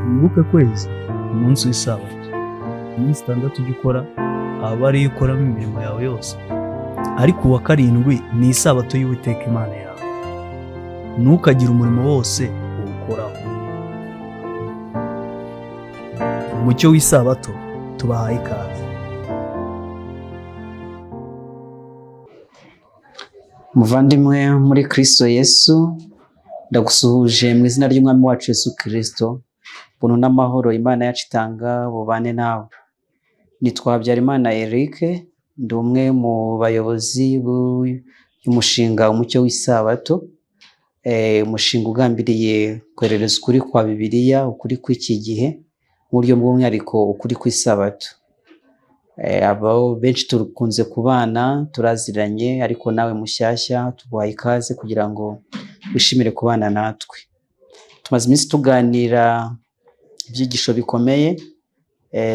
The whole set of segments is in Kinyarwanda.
wibuke kwezi umunsi w'isabato, iminsi 6 ujya ukora aba ariyo ukoramo imirimo yawe yose, ariko uwa karindwi ni isabato y'Uwiteka Imana yawe, ntukagire umurimo wose uwukoraho. Umucyo w'isabato tubahaye ikaze. Muvandimwe muri Kristo Yesu, ndagusuhuje mu izina ry'Umwami wacu Yesu Kristo. Buntu n'amahoro Imana yacu itanga bubane nawe. Nitwa Habyarimana Eric, ndi umwe mu bayobozi b'umushinga Umucyo w'isabato, umushinga ugambiriye kwerereza ukuri kwa Bibiliya, ukuri kw'iki gihe, mu buryo bw'umwihariko ukuri kw'isabato. Abo benshi tukunze kubana, turaziranye, ariko nawe mushyashya tuguhaye ikaze kugira ngo wishimire kubana natwe. Tumaze iminsi tuganira ibyigisho bikomeye,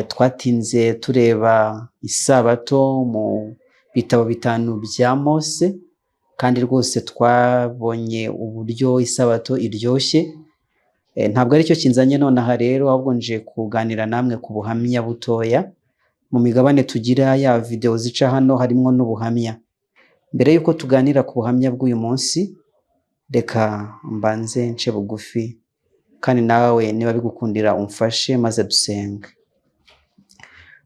twatinze tureba isabato mu bitabo 5 bya Mose, kandi rwose twabonye uburyo isabato iryoshye. Ntabwo ari cyo kinzanye nonaha rero, ahubwo nje kuganira namwe ku buhamya butoya. Mu migabane tugira ya video zica hano harimo n'ubuhamya. Mbere yuko tuganira ku buhamya bw'uyu munsi, reka mbanze nce bugufi, kandi nawe niba bigukundira umfashe maze dusenge.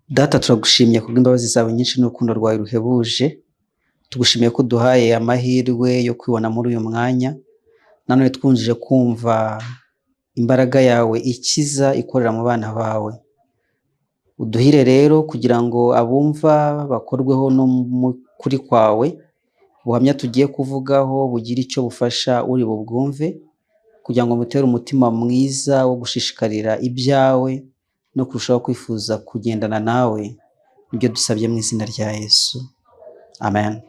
Data, turagushimye kubw'imbabazi zawe nyinshi n'urukundo rwawe ruhebuje. Tugushimiye ko duhaye amahirwe yo kwibona muri uyu mwanya, nanone twunjije kumva imbaraga yawe ikiza ikorera mu bana bawe. Uduhire rero kugira ngo abumva bakorweho no kuri kwawe, ubuhamya tugiye kuvugaho bugira icyo bufasha uri bubwumve, kugira ngo mutere umutima mwiza wo gushishikarira ibyawe no kurushaho kwifuza kugendana nawe. Nibyo dusabye mu izina rya Yesu, amen.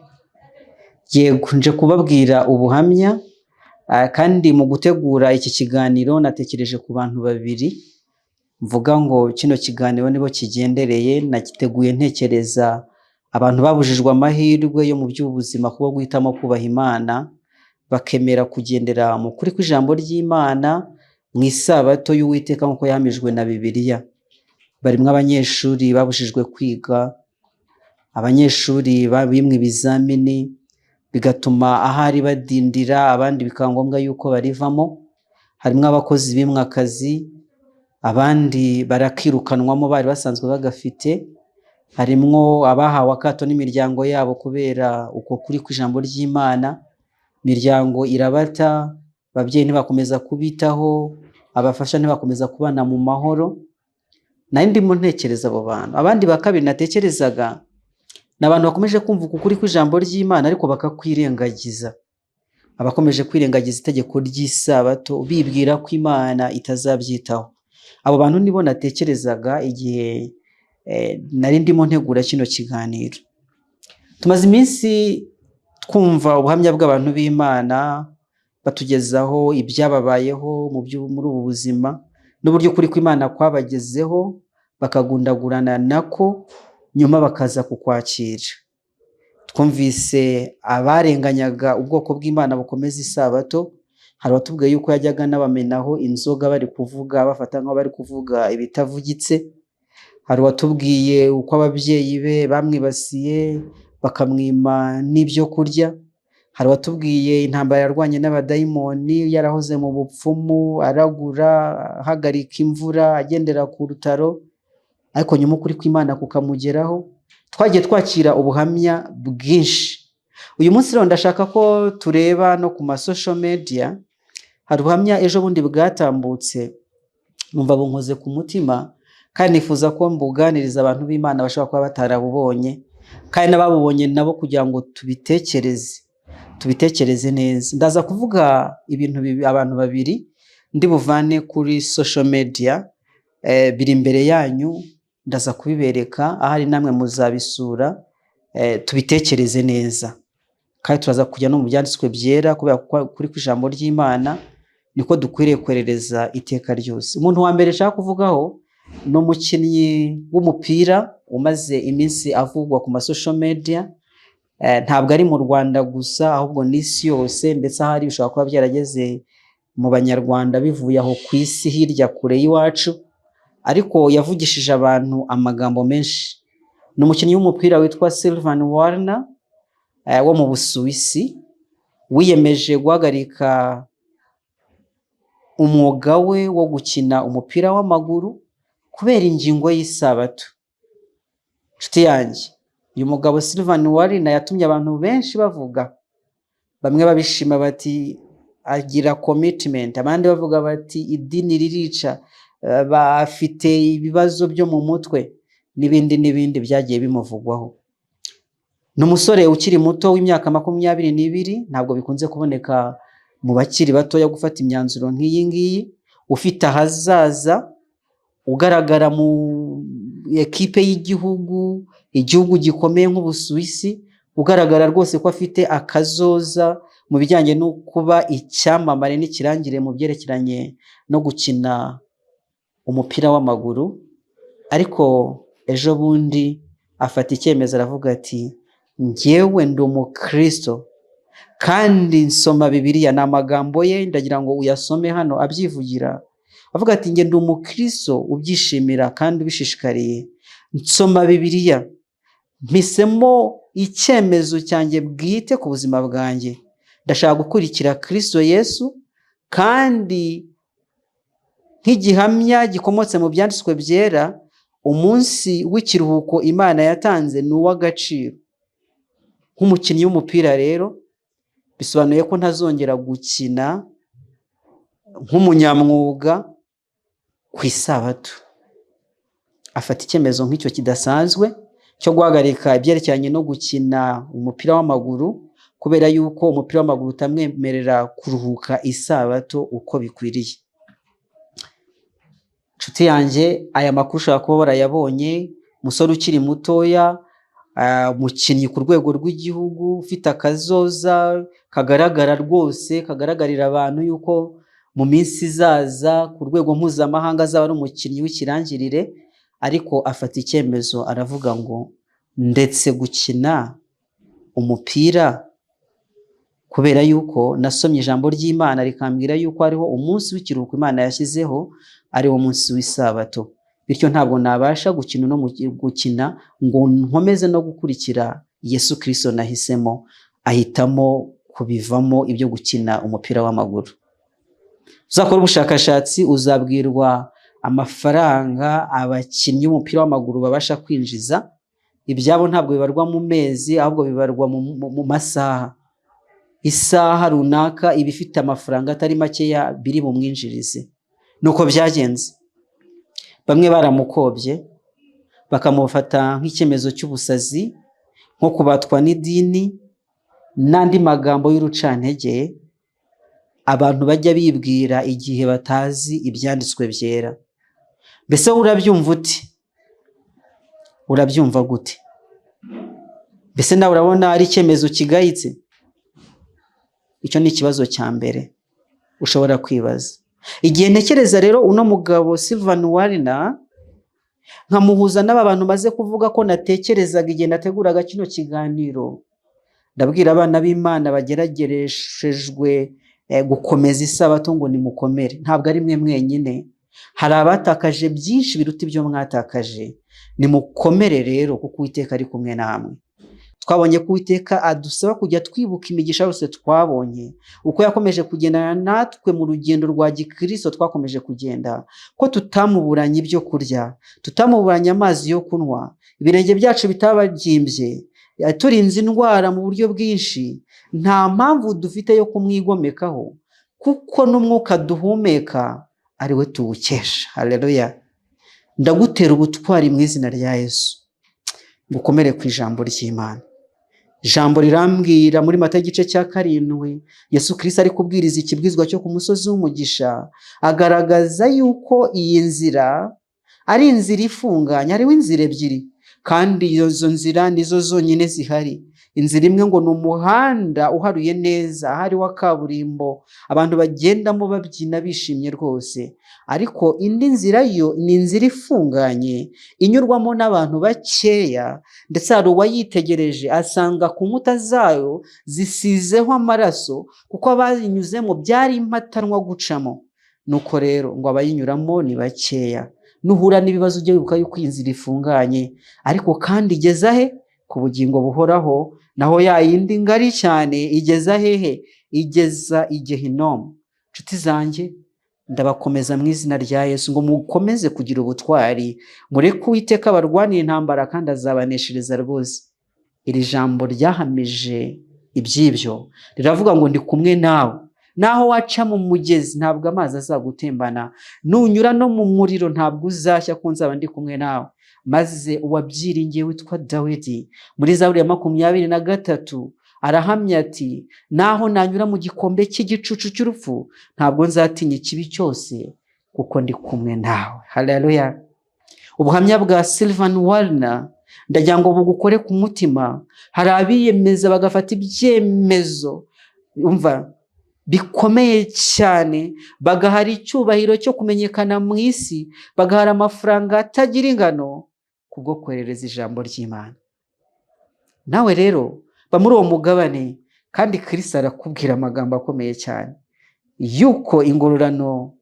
Yego, nje kubabwira ubuhamya, kandi mu gutegura iki kiganiro natekereje ku bantu babiri. Mvuga ngo kino kiganiro nibo kigendereye. Nakiteguye ntekereza abantu babujijwe amahirwe yo mu by'ubuzima kuba guhitamo kubaha Imana, bakemera kugendera mu kuri kw'ijambo ry'Imana mu isabato y'Uwiteka nk'uko yahamijwe na Bibiliya. Barimwo abanyeshuri babujijwe kwiga, abanyeshuri bimwe ibizamini bigatuma ahari badindira, abandi bikaba ngombwa yuko barivamo. Harimwo abakozi bimwe akazi, abandi barakirukanwamo bari basanzwe bagafite. Harimwo abahawe akato n'imiryango yabo kubera uko kuri kw'ijambo ry'Imana. Imiryango irabata, ababyeyi ntibakomeza kubitaho, abafasha ntibakomeza kubana mu mahoro. Nari ndimo ntekereza abo bantu. Abandi bakabiri natekerezaga ni abantu bakomeje kumva ukuri kw'ijambo ry'Imana ariko bakakwirengagiza. Abakomeje kwirengagiza itegeko ry'isabato bibwira ko Imana itazabyitaho. Abo bantu nibo natekerezaga igihe nari ndimo ntegura kino kiganiro. Tumaze iminsi twumva ubuhamya bw'abantu b'Imana batugezaho ibyababayeho muri ubu buzima, n'uburyo kuri kw'Imana kwabagezeho bakagundagurana nako, nyuma bakaza kukwakira. Twumvise abarenganyaga ubwoko bw'Imana bukomeza isabato. Hari abatubwiye yuko yajyaga n'abamenaho inzoga bari kuvuga, bafata nk'aho bari kuvuga ibitavugitse. Hari uwatubwiye uko ababyeyi be bamwibasiye bakamwima n'ibyo kurya. Hari uwatubwiye intambara yarwanye n'abadayimoni, yarahoze mu bupfumu, aragura, ahagarika imvura, agendera ku rutaro, ariko nyuma ukuri kw'Imana kukamugeraho. Twagiye twakira ubuhamya bwinshi. Uyu munsi rero ndashaka ko tureba no ku social media. Hari ubuhamya ejo bundi bwatambutse, numva bunkoze ku mutima, kandi nifuza ko mbuganiriza abantu b'Imana bashobora kuba batarabubonye, kandi n'ababubonye nabo kugira ngo tubitekereze neza. Ndaza kuvuga ibintu abantu babiri ndi buvane kuri social media, biri imbere yanyu, ndaza kubibereka, ahari namwe muzabisura, tubitekereze neza. Kandi turaza kujya no mu byanditswe byera, kubera kuri kw'ijambo ry'Imana niko dukwiriye kwerereza iteka ryose. Umuntu wa mbere nshaka kuvugaho ni umukinnyi w'umupira umaze iminsi avugwa ku social media. Ntabwo ari mu Rwanda gusa, ahubwo n'isi yose, ndetse ahari bishobora kuba byarageze mu banyarwanda bivuye aho ku isi hirya kure y'iwacu, ariko yavugishije abantu amagambo menshi. Ni umukinnyi w'umupira witwa Sylvain Warner wo mu Busuwisi, wiyemeje guhagarika umwuga we wo gukina umupira w'amaguru kubera ingingo y'isabato. Nshuti yanjye, uyu mugabo Sylvain Warner yatumye abantu benshi bavuga, bamwe babishima bati agira commitment, abandi bavuga bati idini ririca, bafite ibibazo byo mu mutwe n'ibindi byagiye bimuvugwaho. Ni umusore ukiri muto w'imyaka 22, ntabwo bikunze kuboneka mu bakiri batoya gufata imyanzuro nk'iyi ngiyi, ufite ahazaza, ugaragara mu ekipe y'igihugu, igihugu gikomeye nk'Ubusuwisi, ugaragara rwose ko afite akazoza mu bijyanye no kuba icyamamare n'ikirangire mu byerekeranye no gukina umupira w'amaguru. Ariko ejo bundi afata icyemezo aravuga ati njyewe ndi umukristo kandi nsoma Bibiliya. Ni amagambo ye, ndagira ngo uyasome hano abyivugira. Avuga ati njye ndi umukristo ubyishimira kandi ubishishikariye, nsoma Bibiliya, mpisemo icyemezo cyanjye bwite ku buzima bwanjye. Ndashaka gukurikira Kristo Yesu, kandi nk'igihamya gikomotse mu byanditswe byera, umunsi w'ikiruhuko Imana yatanze ni uw'agaciro. Nk'umukinnyi w'umupira rero, bisobanuye ko ntazongera gukina nk'umunyamwuga ku isabato. Afata icyemezo nk'icyo kidasanzwe cyo guhagarika ibyerekeranye no gukina umupira w'amaguru, kubera yuko umupira w'amaguru utamwemerera kuruhuka isabato uko bikwiriye. Nshuti yanjye, aya makuru ushobora kuba warayabonye. Umusore ukiri mutoya, umukinnyi ku rwego rw'igihugu, ufite akazoza kagaragara rwose, kagaragarira abantu yuko mu minsi izaza ku rwego mpuzamahanga azaba ari umukinnyi w'ikirangirire. Ariko afata icyemezo aravuga ngo ndetse gukina umupira kubera yuko nasomye ijambo ry'Imana rikambwira yuko hariho umunsi w'ikiruhuko Imana yashyizeho, ari wo munsi w'isabato. Bityo ntabwo nabasha gukina ngo nkomeze no gukurikira Yesu Kristo nahisemo. Ahitamo kubivamo ibyo gukina umupira w'amaguru. Uzakora ubushakashatsi uzabwirwa amafaranga abakinnyi b'umupira w'amaguru babasha kwinjiza. Ibyabo ntabwo bibarwa mu mezi, ahubwo bibarwa mu masaha. Isaha runaka iba ifite amafaranga atari makeya biri bumwinjirize. Nuko byagenze. Bamwe baramukobye bakamufata nk'icyemezo cy'ubusazi, nko kubatwa n'idini n'andi magambo y'urucantege abantu bajya bibwira igihe batazi ibyanditswe byera. Mbese urabyumva uti? Urabyumva gute? Mbese nawe urabona ari icyemezo kigayitse? Icyo ni ikibazo cya mbere ushobora kwibaza. Igihe ntekereza rero uno mugabo Sylvain Warner, nkamuhuza n'aba bantu maze kuvuga ko natekerezaga igihe nateguraga kino kiganiro, ndabwira abana b'Imana bageragereshejwe gukomeza isabato ngo nimukomere. Ntabwo ari mwe mwenyine, hari abatakaje byinshi biruta ibyo mwatakaje. Nimukomere rero kuko Uwiteka ari kumwe namwe. Twabonye ko Uwiteka adusaba kujya twibuka imigisha yose twabonye, uko yakomeje kugendana natwe mu rugendo rwa gikristo twakomeje kugenda, ko tutamuburanye ibyo kurya, tutamuburanye amazi yo kunywa, ibirenge byacu bitababyimbye, turinze indwara mu buryo bwinshi. Nta mpamvu dufite yo kumwigomekaho, kuko n'umwuka duhumeka ari we tuwukesha. Haleluya. Ndagutera ubutwari mu izina rya Yesu, gukomere ku ijambo ry'Imana. Ijambo rirambwira muri Matayo igice cya 7, Yesu Kristo ari kubwiriza ikibwizwa cyo ku musozi w'umugisha, agaragaza yuko iyi nzira ari inzira ifunganye, hariho inzira ebyiri, kandi izo nzira nizo zonyine zihari. inzira imwe ngo ni umuhanda uharuye neza, ahari wa kaburimbo abantu bagendamo babyina bishimye rwose, ariko indi nzira yo ni inzira ifunganye inyurwamo n'abantu bakeya, ndetse hari uwayitegereje asanga ku nkuta zayo zisizeho amaraso kuko abayinyuzemo byari impatanwa gucamo. Nuko rero ngo abayinyuramo ni bakeya. Nuhura n'ibibazo ujye wibuka yuko iyi nzira ifunganye, ariko kandi igeza he? Ku bugingo buhoraho. Naho ya yindi ngari cyane igeza hehe? Igeza i Gehinomu. Nshuti zanjye, ndabakomeza mu izina rya Yesu ngo mukomeze kugira ubutwari, mureke Uwiteka abarwanire intambara kandi azabaneshereza rwose. Iri jambo ryahamije iby'ibyo, riravuga ngo ndi kumwe nawe. Naho waca mu mugezi ntabwo amazi azagutembana, nunyura no mu muriro ntabwo uzashya ko nzaba ndi kumwe nawe. Maze uwabyiringiye witwa Dawidi muri Zaburi ya 23 arahamya ati, naho nanyura mu gikombe cy'igicucu cy'urupfu ntabwo nzatinya ikibi cyose kuko ndi kumwe nawe. Haleluya. Ubuhamya bwa Sylvan Warner ndagira ngo bugukore ku mutima. Hari abiyemeza bagafata ibyemezo umva bikomeye cyane, bagahara icyubahiro cyo kumenyekana mu isi, bagahara amafaranga atagira ingano kubwo kwerereza ijambo ry'Imana. Nawe rero ba muri uwo mugabane, kandi Kristo arakubwira amagambo akomeye cyane yuko ingororano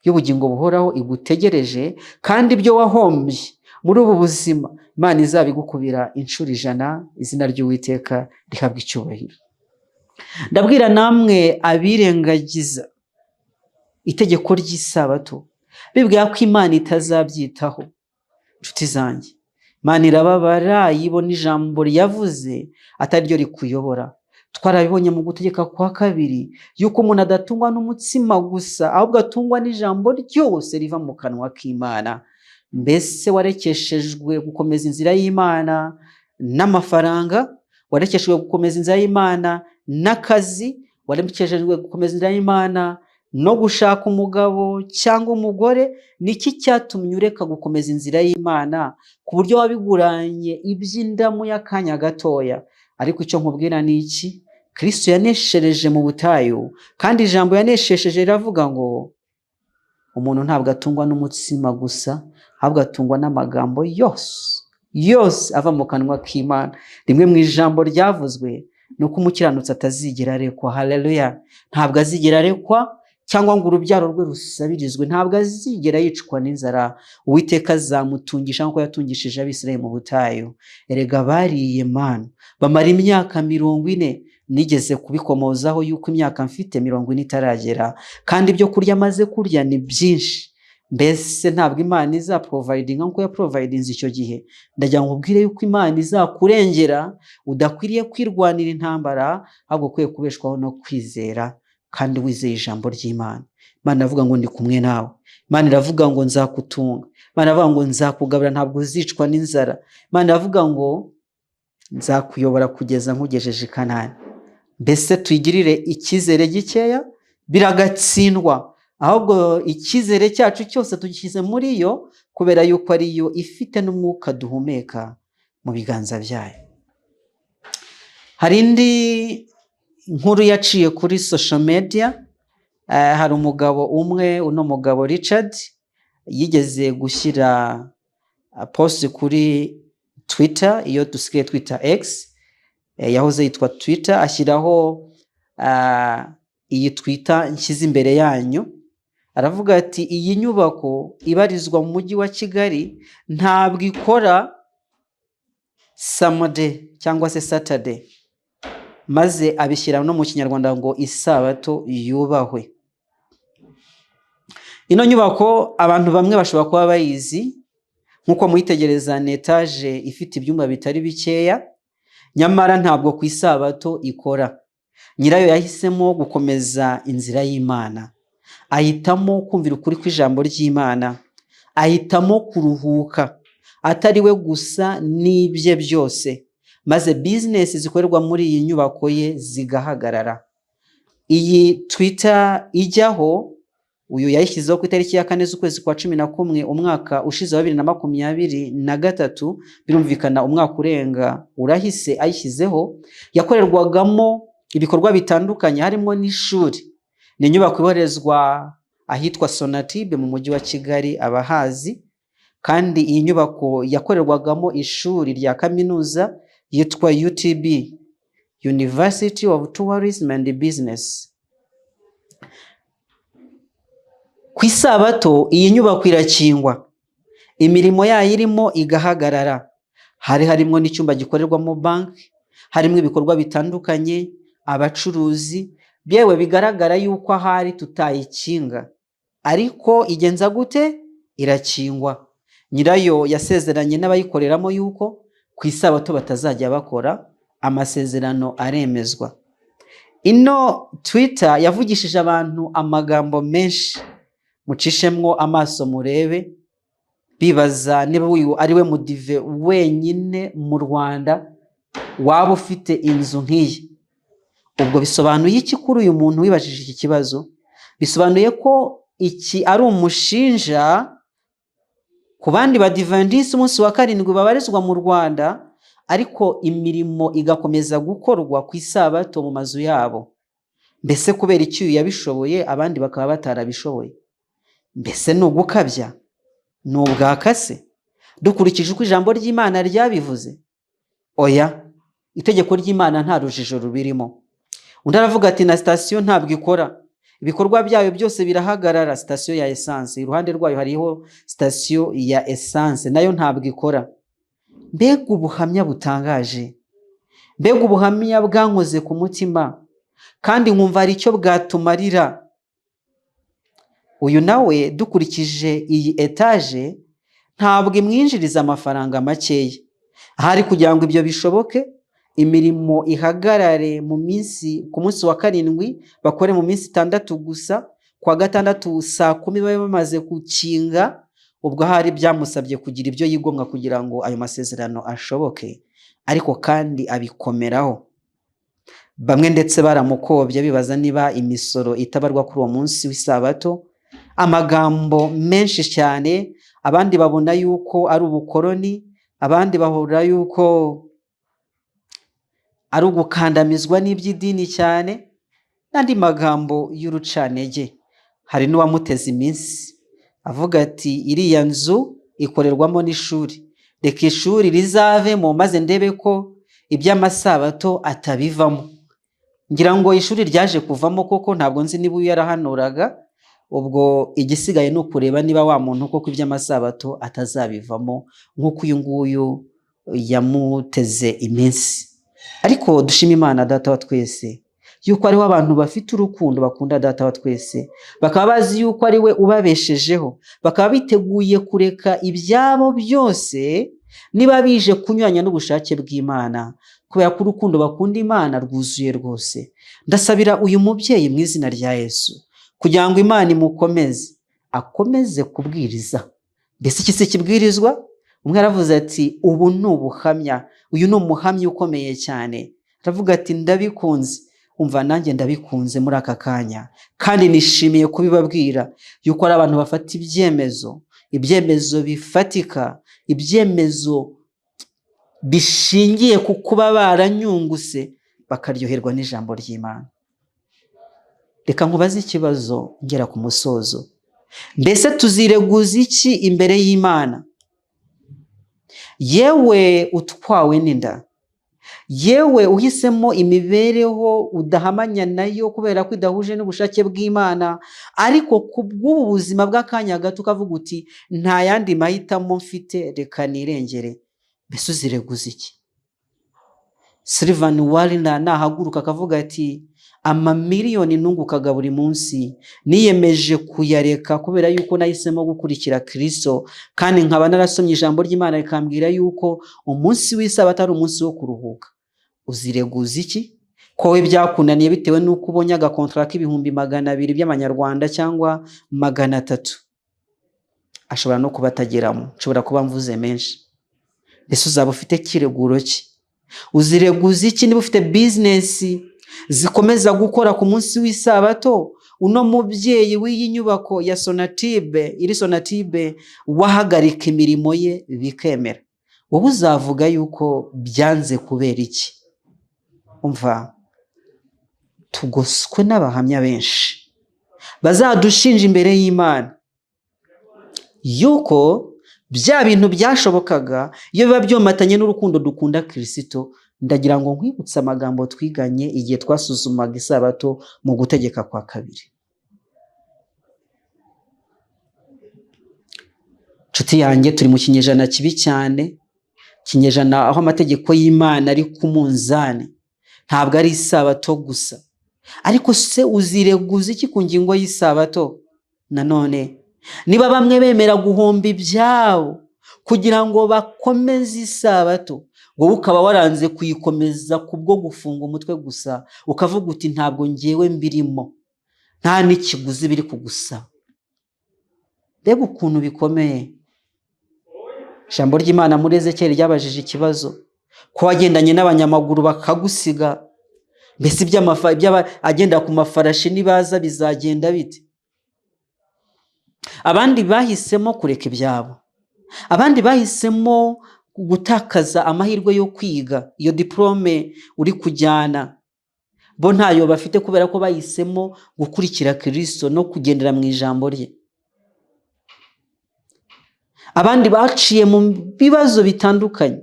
y'ubugingo buhoraho igutegereje, kandi ibyo wahombye muri ubu buzima Imana izabigukubira inshuro 100. Izina ry'Uwiteka rihabwa icyubahiro. Ndabwira namwe abirengagiza itegeko ry'isabato bibwira ko Imana itazabyitaho. Nshuti zanjye, Imana irababara yibona ijambo ryavuze atari ryo rikuyobora. Twarabibonye mu gutegeka kwa 2 yuko umuntu adatungwa n'umutsima gusa, ahubwo atungwa n'ijambo ryose riva mu kanwa k'Imana. Mbese warekeshejwe gukomeza inzira y'Imana n'amafaranga? Warekeshejwe gukomeza inzira y'Imana n'akazi? Warekeshejwe gukomeza inzira y'Imana no gushaka umugabo cyangwa umugore? Niki cyatumye ureka gukomeza inzira y'Imana ku buryo wabiguranye iby'indamu y'akanya gatoya? Ariko icyo nkubwira ni iki? Kristo yaneshereje mu butayu, kandi ijambo yaneshesheje riravuga ngo umuntu ntabwo atungwa n'umutsima gusa, ahubwo atungwa n'amagambo yose ava mu kanwa k'Imana. Rimwe mu ijambo ryavuzwe nuko umukiranutsi atazigera arekwa. Haleluya. Ntabwo azigera arekwa cyangwa ngo urubyaro rwe rusabirizwe, ntabwo azigera yicwa n'inzara. Uwiteka azamutungisha nk'uko yatungishije Abisirayeli mu butayu. Erega bariye manu bamara imyaka 40. Nigeze kubikomozaho yuko imyaka mfite 40 itaragera, kandi ibyo kurya maze kurya ni byinshi. Mbese ntabwo Imana izaprovidinga nk'uko yaprovidinze icyo gihe? Ndagira ngo ubwire yuko Imana izakurengera, udakwiriye kwirwanira intambara, ahubwo ukwiye kubeshwaho no kwizera, kandi wizeye ijambo ry'Imana. Imana iravuga ngo ndi kumwe nawe. Imana iravuga ngo nzakutunga. Imana iravuga ngo nzakugabira, ntabwo uzicwa n'inzara. Imana iravuga ngo nzakuyobora kugeza nkugejeje i Kanani. Mbese tuyigirire icyizere gikeya biragatsindwa, ahubwo icyizere cyacu cyose tugishyize muri yo, kubera yuko ari yo ifite n'umwuka duhumeka mu biganza byayo. Hari indi nkuru yaciye kuri social media. Hari umugabo umwe, uno mugabo Richard yigeze gushyira post kuri Twitter, iyo dusigaye Twitter X, yahoze yitwa Twitter, ashyiraho iyi Twitter nshyize imbere yanyu. Aravuga ati, iyi nyubako ibarizwa mu mujyi wa Kigali ntabwo ikora Sunday cyangwa se Saturday. Maze abishyira no mu Kinyarwanda ngo isabato yubahwe. Ino nyubako abantu bamwe bashobora kuba bayizi, nkuko muyitegereza ni etage ifite ibyumba bitari bikeya, nyamara ntabwo ku isabato ikora. Nyirayo yahisemo gukomeza inzira y'Imana, ahitamo kumvira ukuri kw'ijambo ry'Imana, ahitamo kuruhuka atari we gusa n'ibye byose, maze business zikorerwa muri iyi nyubako ye zigahagarara. Iyi Twitter ijyaho uyu yayishyizeho ku itariki ya 4 z'ukwezi kwa 11 umwaka ushize wa 2023. Birumvikana umwaka urenga urahise ayishyizeho. Yakorerwagamo ibikorwa bitandukanye harimo n'ishuri. Ni inyubako iborezwa ahitwa Sonatube mu mujyi wa Kigali abahazi, kandi iyi nyubako yakorerwagamo ishuri rya kaminuza yitwa UTB, University of Tourism and Business. Ku isabato iyi nyubako irakingwa, imirimo yayo irimo igahagarara. Harimo n'icyumba gikorerwamo banki, harimo ibikorwa bitandukanye, abacuruzi, byewe bigaragara yuko ahari tutayikinga, ariko igenza gute? Irakingwa. Nyirayo yasezeranye n'abayikoreramo yuko ku isabato batazajya bakora, amasezerano aremezwa. Ino Twitter yavugishije abantu amagambo menshi, mucishemwo amaso murebe, bibaza niba uyu ari we mudive wenyine mu Rwanda waba ufite inzu nk'iyi. Ubwo bisobanuye iki kuri uyu muntu wibajije iki kibazo? Bisobanuye ko iki ari umushinja ku bandi badiventisi umunsi wa 7 babarizwa mu Rwanda, ariko imirimo igakomeza gukorwa ku isabato mu mazu yabo. Mbese kubera iki uyu yabishoboye abandi bakaba batarabishoboye? Mbese ni ugukabya? Ni ubwakase? Dukurikije uko ijambo ry'Imana ryabivuze? Oya, itegeko ry'Imana nta rujijo rubirimo. Undi aravuga ati na sitasiyo ntabwo ikora, ibikorwa byayo byose birahagarara. Sitasiyo ya essence, iruhande rwayo hariho sitasiyo ya essence, nayo ntabwo ikora. Mbega ubuhamya butangaje, mbega ubuhamya bwankoze ku mutima, kandi nkumva ari icyo bwatumarira. Uyu nawe dukurikije iyi etaje ntabwo imwinjiriza amafaranga makeya. Ahari kugira ngo ibyo bishoboke, imirimo ihagarare ku munsi wa 7, bakore mu minsi 6 gusa, kwa 6 saa 10 babe bamaze gukinga. Ubwo ahari byamusabye kugira ibyo yigomwa kugira ngo ayo masezerano ashoboke, ariko kandi abikomeraho. Bamwe ndetse baramukobye bibaza niba imisoro itabarwa kuri uwo munsi w'isabato. Amagambo menshi cyane, abandi babona yuko ari ubukoroni, abandi bahura yuko ari ugukandamizwa n'iby'idini cyane, n'andi magambo y'urucanege. Hari n'uwamuteze iminsi avuga ati iriya nzu ikorerwamo n'ishuri, reka ishuri rizavemo maze ndebe ko iby'amasabato atabivamo. Ngira ngo ishuri ryaje kuvamo koko, ntabwo nzi niba yarahanuraga. Ubwo igisigaye ni ukureba niba wa muntu koko iby'amasabato atazabivamo nk'uko uyu nguyu yamuteze iminsi. Ariko dushima Imana Data wa twese yuko ariho abantu bafite urukundo, bakunda Data wa twese, bakaba bazi yuko ari we ubabeshejeho, bakaba biteguye kureka ibyabo byose niba bije kunyuranya n'ubushake bw'Imana, kubera ko urukundo bakunda Imana rwuzuye rwose. Ndasabira uyu mubyeyi mu izina rya Yesu kugira ngo Imana imukomeze, akomeze kubwiriza. Mbese iki se kibwirizwa? Umwe aravuze ati ubu ni ubuhamya. Uyu ni umuhamya ukomeye cyane. Aravuga ati ndabikunze. Umva nanjye ndabikunze muri aka kanya, kandi nishimiye kubibabwira yuko ari abantu bafata ibyemezo bifatika, ibyemezo bishingiye ku kuba baranyunguse, bakaryoherwa n'ijambo ry'Imana. Reka nkubaze ikibazo ngera ku musozo. Mbese tuzireguza iki imbere y'Imana? Yewe utwawe n'inda, yewe uhisemo imibereho udahamanya nayo kubera ko idahuje n'ubushake bw'Imana, ariko kubw'ubu buzima bw'akanya gato ukavuga uti nta yandi mahitamo mfite, reka nirengere. Mbese uzireguza iki? Sylvain Warner nahaguruka akavuga ati amamiliyoni nungukaga buri munsi niyemeje kuyareka kubera yuko nahisemo gukurikira Kristo, kandi nkaba narasomye ijambo ry'Imana rikambwira yuko umunsi w'isabato ari umunsi wo kuruhuka. Uzireguza iki? Kowe byakunaniye bitewe nuko ubonye agakontra k'ibihumbi 200 by'amanyarwanda cyangwa 300. Ashobora no kuba atageramo, ashobora kuba mvuze menshi. Mbese uzaba ufite kireguro ki? Uzireguza iki niba ufite business zikomeza gukora ku munsi w'isabato uno mubyeyi w'iyi nyubako ya Sonatibe, iri Sonatibe, wahagarika imirimo ye bikemera, wowe uzavuga yuko byanze kubera iki? Umva, tugoswe n'abahamya benshi bazadushinja imbere y'Imana yuko bya bintu byashobokaga iyo biba byomatanye n'urukundo dukunda Kristo. Ndagira ngo nkwibutse amagambo twiganye igihe twasuzumaga isabato mu gutegeka kwa kabiri. Nshuti yanjye, turi mu kinyejana kibi cyane, kinyejana aho amategeko y'Imana ari ku munzani, ntabwo ari isabato gusa. Ariko se uzireguza iki ku ngingo y'isabato? Nanone niba bamwe bemera guhomba ibyabo kugira ngo bakomeze isabato, wowe ukaba waranze kuyikomeza kubwo gufunga umutwe gusa, ukavuga uti ntabwo ngewe mbirimo, nta n'ikiguzi biri kugusaba. Mbega ukuntu bikomeye! Ijambo ry'Imana muri Ezekiyeli ryabajije ikibazo, ko wagendanye n'abanyamaguru bakagusiga, mbese agenda ku mafarashi nibaza bizagenda bite? Abandi bahisemo kureka ibyabo, abandi bahisemo gutakaza amahirwe yo kwiga iyo diplome uri kujyana, bo ntayo bafite kubera ko bahisemo gukurikira Kristo no kugendera mu ijambo rye. Abandi baciye mu bibazo bitandukanye.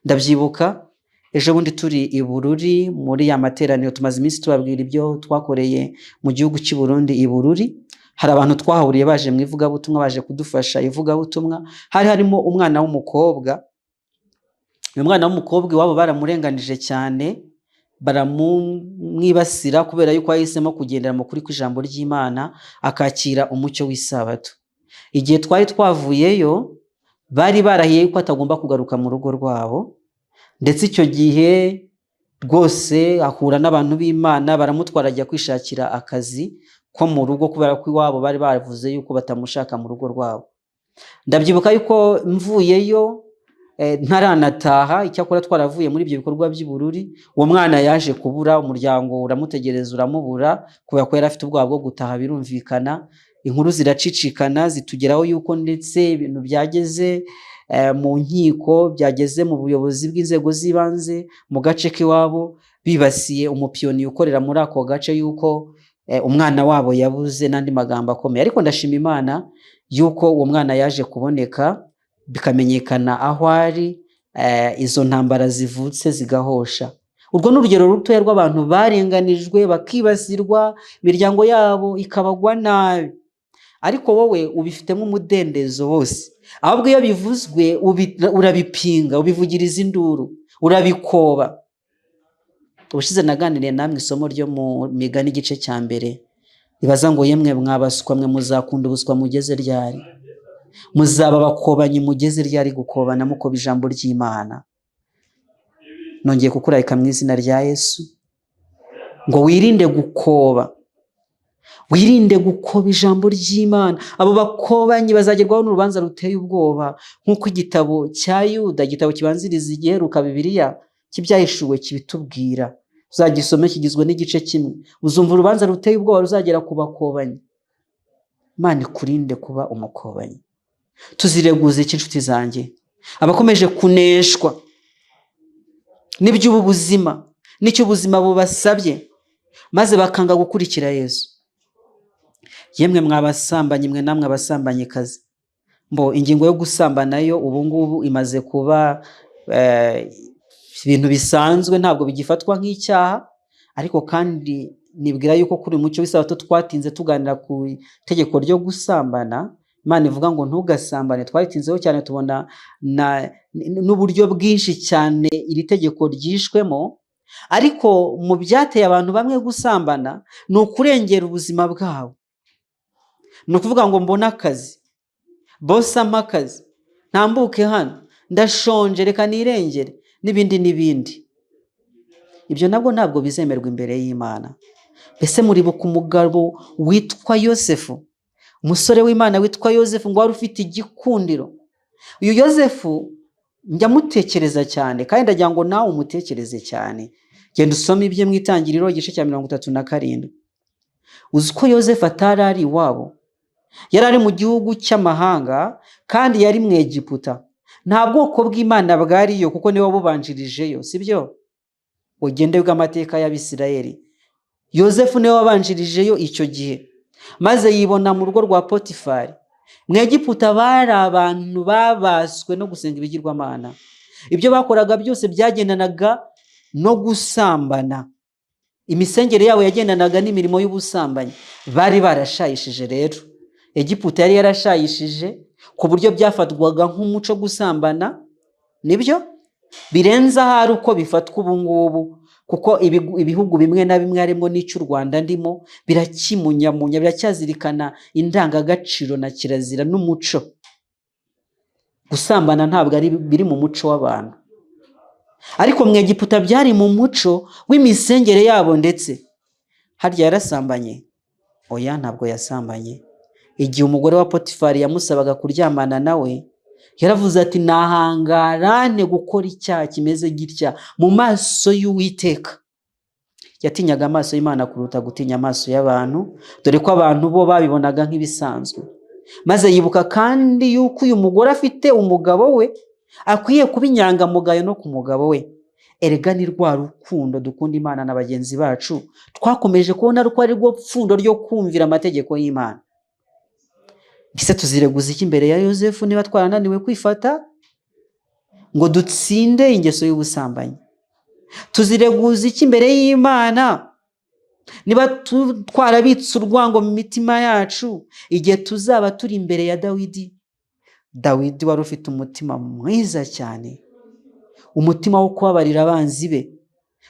Ndabyibuka ejo bundi turi i Bururi muri ya materaniro, tumaze iminsi tubabwira ibyo twakoreye mu gihugu cy'i Burundi. I Bururi hari abantu twahuriye baje mu ivugabutumwa, baje kudufasha ivugabutumwa. Hari harimo umwana w'umukobwa. Uyu mwana w'umukobwa iwabo baramurenganije cyane, baramwibasira kubera yuko yahisemo kugendera mu kuri kw'ijambo ry'Imana, akakira umucyo w'isabato. Igihe twari twavuyeyo bari barahiye yuko atagomba kugaruka mu rugo rwabo, ndetse icyo gihe rwose ahura n'abantu b'Imana, baramutwara ajya kwishakira akazi ko mu rugo kubera ko iwabo bari bavuze yuko batamushaka mu rugo rwabo. Ndabyibuka yuko mvuyeyo ntaranataha, icyakora twaravuye muri ibyo bikorwa by'i Bururi, uwo mwana yaje kubura, umuryango uramutegereza uramubura kubera ko yari afite ubwoba bwo gutaha. Birumvikana, inkuru ziracicikana zitugeraho yuko ndetse ibintu byageze mu nkiko, byageze mu buyobozi bw'inzego z'ibanze mu gace k'iwabo, bibasiye umupiyoni ukorera muri ako gace yuko umwana wabo yabuze, n'andi magambo akomeye. Ariko ndashima Imana yuko uwo mwana yaje kuboneka, bikamenyekana aho ari, izo ntambara zivutse zigahosha. Urwo ni urugero rutoya rw'abantu barenganijwe, bakibasirwa, imiryango yabo ikabagwa nabi. Ariko wowe ubifitemo umudendezo wose, ahubwo iyo bivuzwe urabipinga, ubivugiriza induru, urabikoba. Ubushize naganiriye namwe isomo ryo mu Migani igice cya mbere, ibaza ngo yemwe mwabaswa mwe, muzakunda ubuswa mugeze ryari? Muzaba bakobanyi mugeze ryari gukobana mukoba ijambo ry'Imana? Nongeye kukurarika mu izina rya Yesu ngo wirinde gukoba, wirinde gukoba ijambo ry'Imana. Abo bakobanyi bazagerwaho n'urubanza ruteye ubwoba, nk'uko igitabo cya Yuda, igitabo kibanziriza igiheruka Bibiliya cy'ibyahishuwe kibitubwira. Uzagisome, kigizwe n'igice kimwe, uzumva urubanza ruteye ubwoba ruzagera ku bakobanyi. Imana ikurinde kuba umukobanyi. Tuzireguze iki nshuti zanjye? Abakomeje kuneshwa n'iby'ubu buzima, n'icyo ubuzima bubasabye, maze bakanga gukurikira Yesu. Yemwe mwabasambanyi mwe, namwe abasambanyikazi, ingingo yo gusambana yo ubu ngubu imaze kuba ibintu bisanzwe, ntabwo bigifatwa nk'icyaha. Ariko kandi nibwira yuko kuri mucyo w'isabato twatinze tuganira ku itegeko ryo gusambana. Imana ivuga ngo ntugasambane, twaritinzeho cyane, tubona n'uburyo bwinshi cyane iri tegeko ryishwemo. Ariko mu byateye abantu bamwe gusambana ni ukurengera ubuzima bwabo. Ni ukuvuga ngo mbona akazi, bose ampa akazi, ntambuke hano, ndashonje reka nirengere, n'ibindi n'ibindi. Ibyo nabwo ntabwo bizemerwa imbere y'Imana. Mbese muribuka umugabo witwa Yosefu, umusore w'Imana witwa Yosefu, ngo wari ufite igikundiro. Uyu Yosefu njya mutekereza cyane, kandi ndagira ngo nawe umutekereze cyane. Genda usome ibye mu Itangiriro igice cya 37. uzi ko yosefu atari ari iwabo, yari ari mu gihugu cy'amahanga kandi yari mu Egiputa. Nta bwoko bw'Imana bwariyo kuko niwe wabubanjirijeyo, sibyo? Ugende bw'amateka y'Abisirayeli, yosefu niwe wabanjirijeyo icyo gihe, maze yibona mu rugo rwa Potifari. Mu Egiputa bari abantu babaswe no gusenga ibigirwamana. Ibyo bakoraga byose byagendanaga no gusambana, imisengere yabo yagendanaga n'imirimo y'ubusambanyi. Bari barashayishije rero, Egiputa yari yarashayishije ku buryo byafatwaga nk'umuco gusambana, nibyo birenze ahari uko bifatwa ubu ngubu, kuko ibihugu bimwe na bimwe harimo n'icy'u Rwanda ndimo birakimunyamunya, biracyazirikana indangagaciro na kirazira n'umuco. Gusambana ntabwo ari biri mu muco w'abantu, ariko mu Egiputa byari mu muco w'imisengere yabo. Ndetse harya yarasambanye? Oya, ntabwo yasambanye. Igihe umugore wa Potifari yamusabaga kuryamana nawe, yaravuze ati nahangarane gukora icyaha kimeze gitya mu maso y'Uwiteka. Yatinyaga amaso y'Imana kuruta gutinya amaso y'abantu, dore ko abantu bo babibonaga nk'ibisanzwe. Maze yibuka kandi yuko uyu mugore afite umugabo we, akwiye kuba inyangamugayo no ku mugabo we. Erega ni rwa rukundo dukunda Imana na bagenzi bacu twakomeje kubona ko ari rwo pfundo ryo kumvira amategeko y'Imana. Mbese tuzireguza iki imbere ya Yosefu niba twarananiwe kwifata ngo dutsinde ingeso y'ubusambanyi? Tuzireguza iki imbere y'Imana niba twarabitse urwango mu mitima yacu igihe tuzaba turi imbere ya Dawidi? Dawidi wari ufite umutima mwiza cyane, umutima wo kubabarira abanzi be,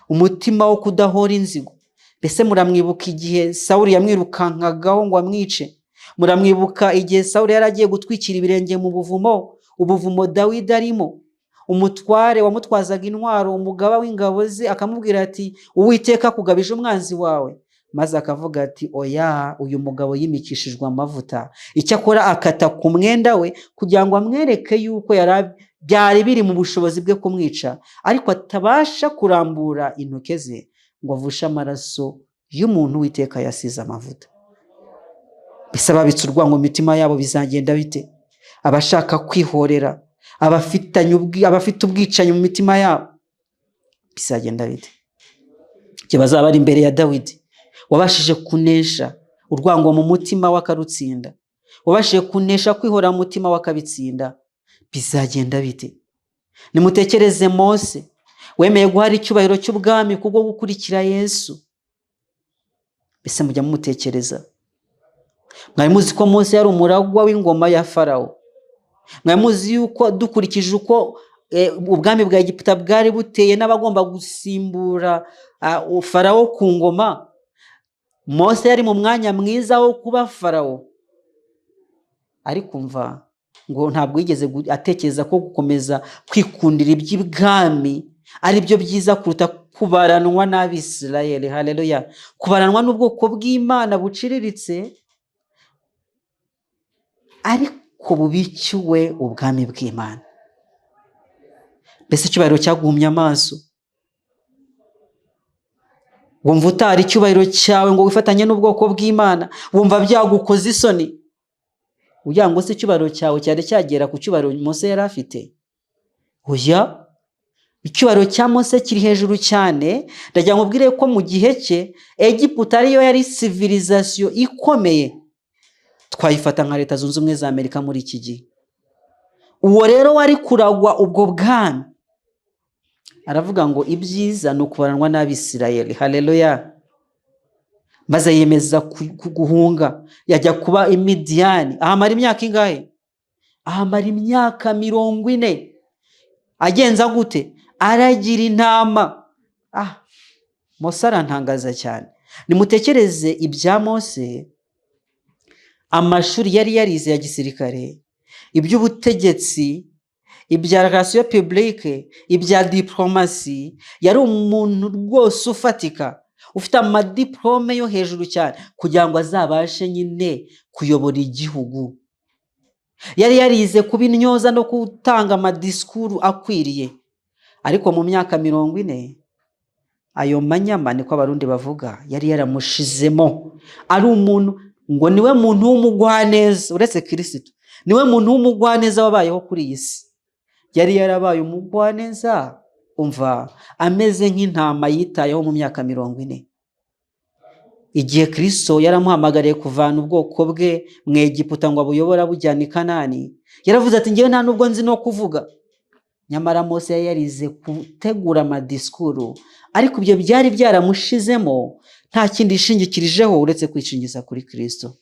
umutima wo kudahora inzigo. Mbese muramwibuka igihe Sawuli yamwirukankagaho ngo amwice? Muramwibuka igihe Sawuli yari agiye gutwikira ibirenge mu ubuvumo Dawidi arimo? Umutware wamutwazaga intwaro, umugaba w'ingabo ze, akamubwira ati Uwiteka akugabije umwanzi wawe. Maze akavuga ati oya, uyu mugabo yimikishijwe amavuta. Icyakora akata ku mwenda we kugira ngo amwereke yuko byari biri mu bushobozi bwe kumwica, ariko atabasha kurambura intoke ze ngo avushe amaraso y'umuntu Uwiteka yasize amavuta. Mbese ababitse urwango mu mitima yabo bizagenda bite? Abashaka kwihorera, abafite ubwicanyi mu mitima yabo bizagenda bite? Igihe bazaba bari imbere ya Dawidi wabashije kunesha urwango mu mutima wakarutsinda, wabashije kunesha kwihora mu mutima wakabitsinda, bizagenda bite? Nimutekereze Mose wemeye guhara icyubahiro cy'ubwami kubwo gukurikira Yesu. Mbese mujya mumutekereza? Mwari muzi ko Mose yari umuragwa w'ingoma ya Farawo? Mwari muzi yuko dukurikije uko ubwami bwa Egiputa bwari buteye n'abagomba gusimbura Farawo ku ngoma, Mose yari mu mwanya mwiza wo kuba Farawo? Ariko umva ngo ntabwo yigeze atekereza ko gukomeza kwikundira iby'ibwami ari byo byiza kuruta kubaranwa n'Abisirayeli. Haleluya! Kubaranwa n'ubwoko bw'Imana buciriritse ariko bubikiwe ubwami bw'Imana. Mbese icyubahiro cyaguhumye amaso? Wumva utari icyubahiro cyawe ngo wifatanye n'ubwoko bw'Imana? Wumva byagukoze isoni? Ugira ngo se icyubahiro cyawe cyari cyagera ku cyubahiro Mose yari afite? Oya, icyubahiro cya Mose kiri hejuru cyane. Ndagira ngo ubwire ko mu gihe cye Egiputa ariyo yari civilisation ikomeye. Twayifata nka Leta Zunze Ubumwe za Amerika muri iki gihe. Uwo rero wari kuragwa ubwo bwami aravuga ngo ibyiza ni ukubaranwa n'Abisirayeli. Haleluya! Maze yemeza guhunga, yajya kuba i Midiyani. Ahamara imyaka ingahe? Ahamara imyaka 40. Agenza gute? Aragira intama. Mose arantangaza cyane. Nimutekereze ibya Mose, amashuri yari yarize ya gisirikare, iby'ubutegetsi, ibya relation publique, ibya diplomasi. Yari umuntu rwose ufatika, ufite amadiplome yo hejuru cyane kugira ngo azabashe nyine kuyobora igihugu. Yari yarize kubintyoza no gutanga amadiskuru akwiriye. Ariko mu myaka 40 ayo manyama niko abarundi bavuga yari yaramushizemo. Ari umuntu ngo niwe muntu w'umugwaneza, uretse Kristo niwe muntu w'umugwaneza wabayeho kuri iyi si. Yari yarabaye umugwaneza, umva, ameze nk'intama yitayeho mu myaka 40. Igihe Kristo yaramuhamagariye kuvana ubwoko bwe mu Egiputa ngo abuyobora bujyana i Kanani, yaravuze ati ngewe nta nubwo nzi no kuvuga. Nyamara Mose yari yarize gutegura amadisikuru, ariko ibyo byari byaramushizemo, nta kindi yishingikirijeho uretse kwishingiza kuri Kristo.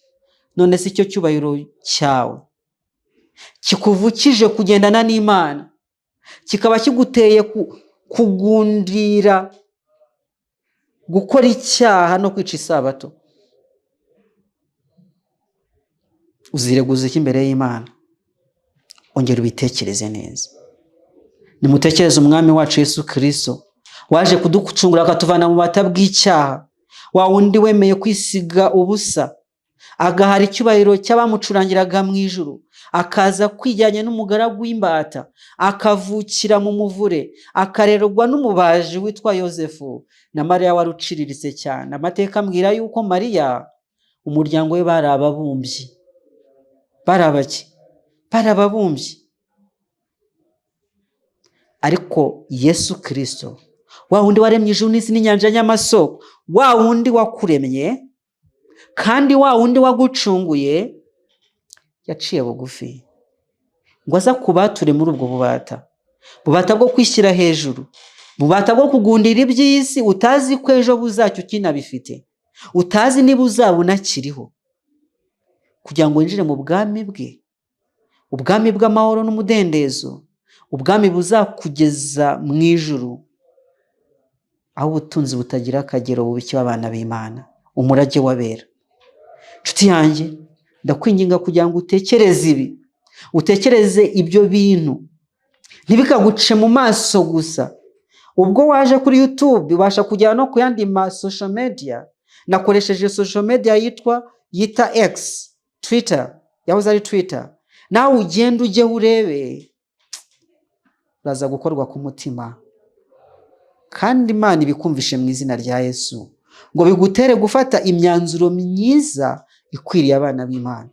None se icyo cyubahiro cyawe kikuvukije kugendana n'Imana, kikaba kiguteye kugundira gukora icyaha no kwica isabato, uzireguza iki imbere y'Imana? Ongera ubitekereze neza. Nimutekereze umwami wacu Yesu Kristo waje kuducungura akatuvana mu bata bw'icyaha, wa wundi wemeye kwisiga ubusa, agahara icyubahiro cy'abamucurangiraga mu ijuru, akaza kwijyanye n'umugaragu w'imbata, akavukira mu muvure, akarerwa n'umubaji witwa Yosefu na Mariya wari uciriritse cyane. Amateka ambwira yuko Mariya umuryango we bari ababumbyi. Bari abaki? Bari ababumbyi. Ariko Yesu Kristo, wa wundi waremye ijuru n'isi n'inyanja n'amasoko, wa wundi wakuremye kandi wa wundi wagucunguye, yaciye bugufi ngo aza kubature muri ubwo bubata bwo kwishyira hejuru, bubata bwo kugundira iby'isi, utazi ko ejo buzacyo ukinabifite, utazi niba uzaba unakiriho, kugira ngo winjire mu bwami bwe, ubwami bw'amahoro n'umudendezo, ubwami buzakugeza mu ijuru, aho ubutunzi butagira akagero bubikiwe abana b'Imana, umurage w'abera. Nshuti yanjye, ndakwinginga kugira ngo utekereze ibi, utekereze ibyo bintu, ntibikaguce mu maso gusa. Ubwo waje kuri YouTube ubasha kujya no ku yandi social media. Nakoresheje social media yita X, Twitter, yahoze ari Twitter. Nawe ugenda ujye urebe, uraza gukorwa ku mutima, kandi Imana ibikumvishe mu izina rya Yesu, ngo bigutere gufata imyanzuro myiza ikwiriye abana b'Imana.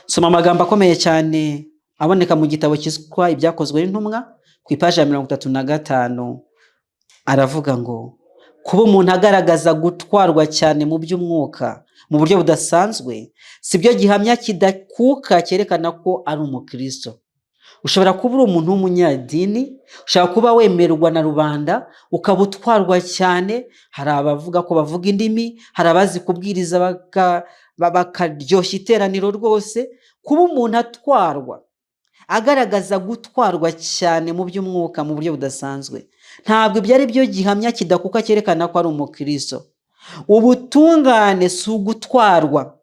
Soma amagambo akomeye cyane aboneka mu gitabo cyitwa Ibyakozwe n'Intumwa ku ipaji ya 35. Aravuga ngo kuba umuntu agaragaza gutwarwa cyane mu by'umwuka mu buryo budasanzwe sibyo gihamya kidakuka cyerekana ko ari umukristo. Ushobora kuba uri umuntu w'umunyadini, ushobora kuba wemerwa na rubanda, ukaba utwarwa cyane. Hari abavuga ko bavuga indimi, hari abazi kubwiriza bakaryoshya iteraniro rwose. Kuba umuntu atwarwa, agaragaza gutwarwa cyane mu by'umwuka mu buryo budasanzwe, ntabwo ibyo ari byo gihamya kidakuka cyerekana ko ari umukristo. Ubutungane si ugutwarwa.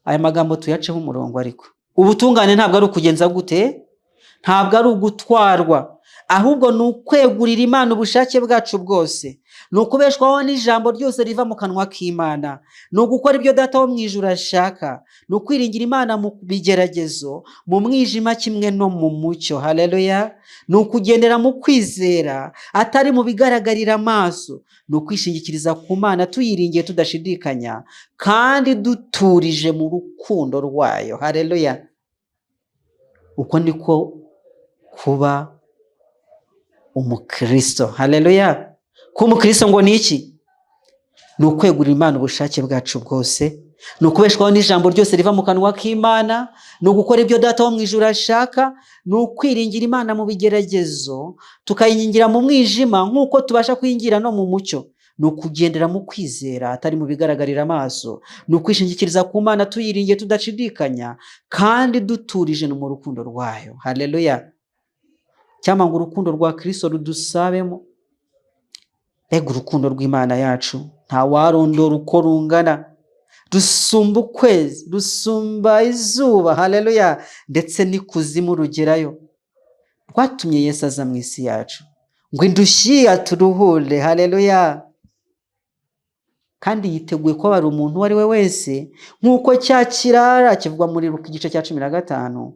Aya magambo tuyaceho umurongo. Ariko ubutungane ntabwo ari ukugenza gute, ntabwo ari ugutwarwa, ahubwo ni ukwegurira Imana ubushake bwacu bwose, ni ukubeshwaho n'ijambo ryose riva mu kanwa k'Imana, ni ugukora ibyo Data wo mu ijuru ashaka, ni ukwiringira Imana mu bigeragezo, mu mwijima kimwe no mu mucyo. Haleluya! Ni ukugendera mu kwizera atari mu bigaragarira amaso, ni ukwishingikiriza ku Mana tuyiringiye tudashidikanya kandi duturije mu rukundo rwayo. Haleluya! Uko niko kuba umukristo. Haleluya! Kuba umukristo ngo ni iki? Ni ukwegurira Imana ubushake bwacu bwose, ni ukubeshwaho n'ijambo ryose riva mu kanwa k'Imana, ni ugukora ibyo Data wo mu ijuru ashaka, ni ukwiringira Imana mu bigeragezo tukayingingira mu mwijima nk'uko tubasha kuyingira no mu mucyo, ni ukugendera mu kwizera atari mu bigaragarira amaso, ni ukwishingikiriza ku Mana tuyiringiye tudashidikanya kandi duturije no mu rukundo rwayo. Haleluya! Cyangwa ngo urukundo rwa Kristo rudusabemo. Ego urukundo rw'Imana yacu nta warondora uko rungana, rusumba ukwezi, rusumba izuba. Haleluya! Ndetse n'ikuzimu rugerayo. Rwatumye Yesu aza mu isi yacu ngo indushyi aturuhure. Haleluya! Kandi yiteguye ko ari umuntu uwo ari we wese, nk'uko cya kirara kivugwa muri Luka igice cya 15.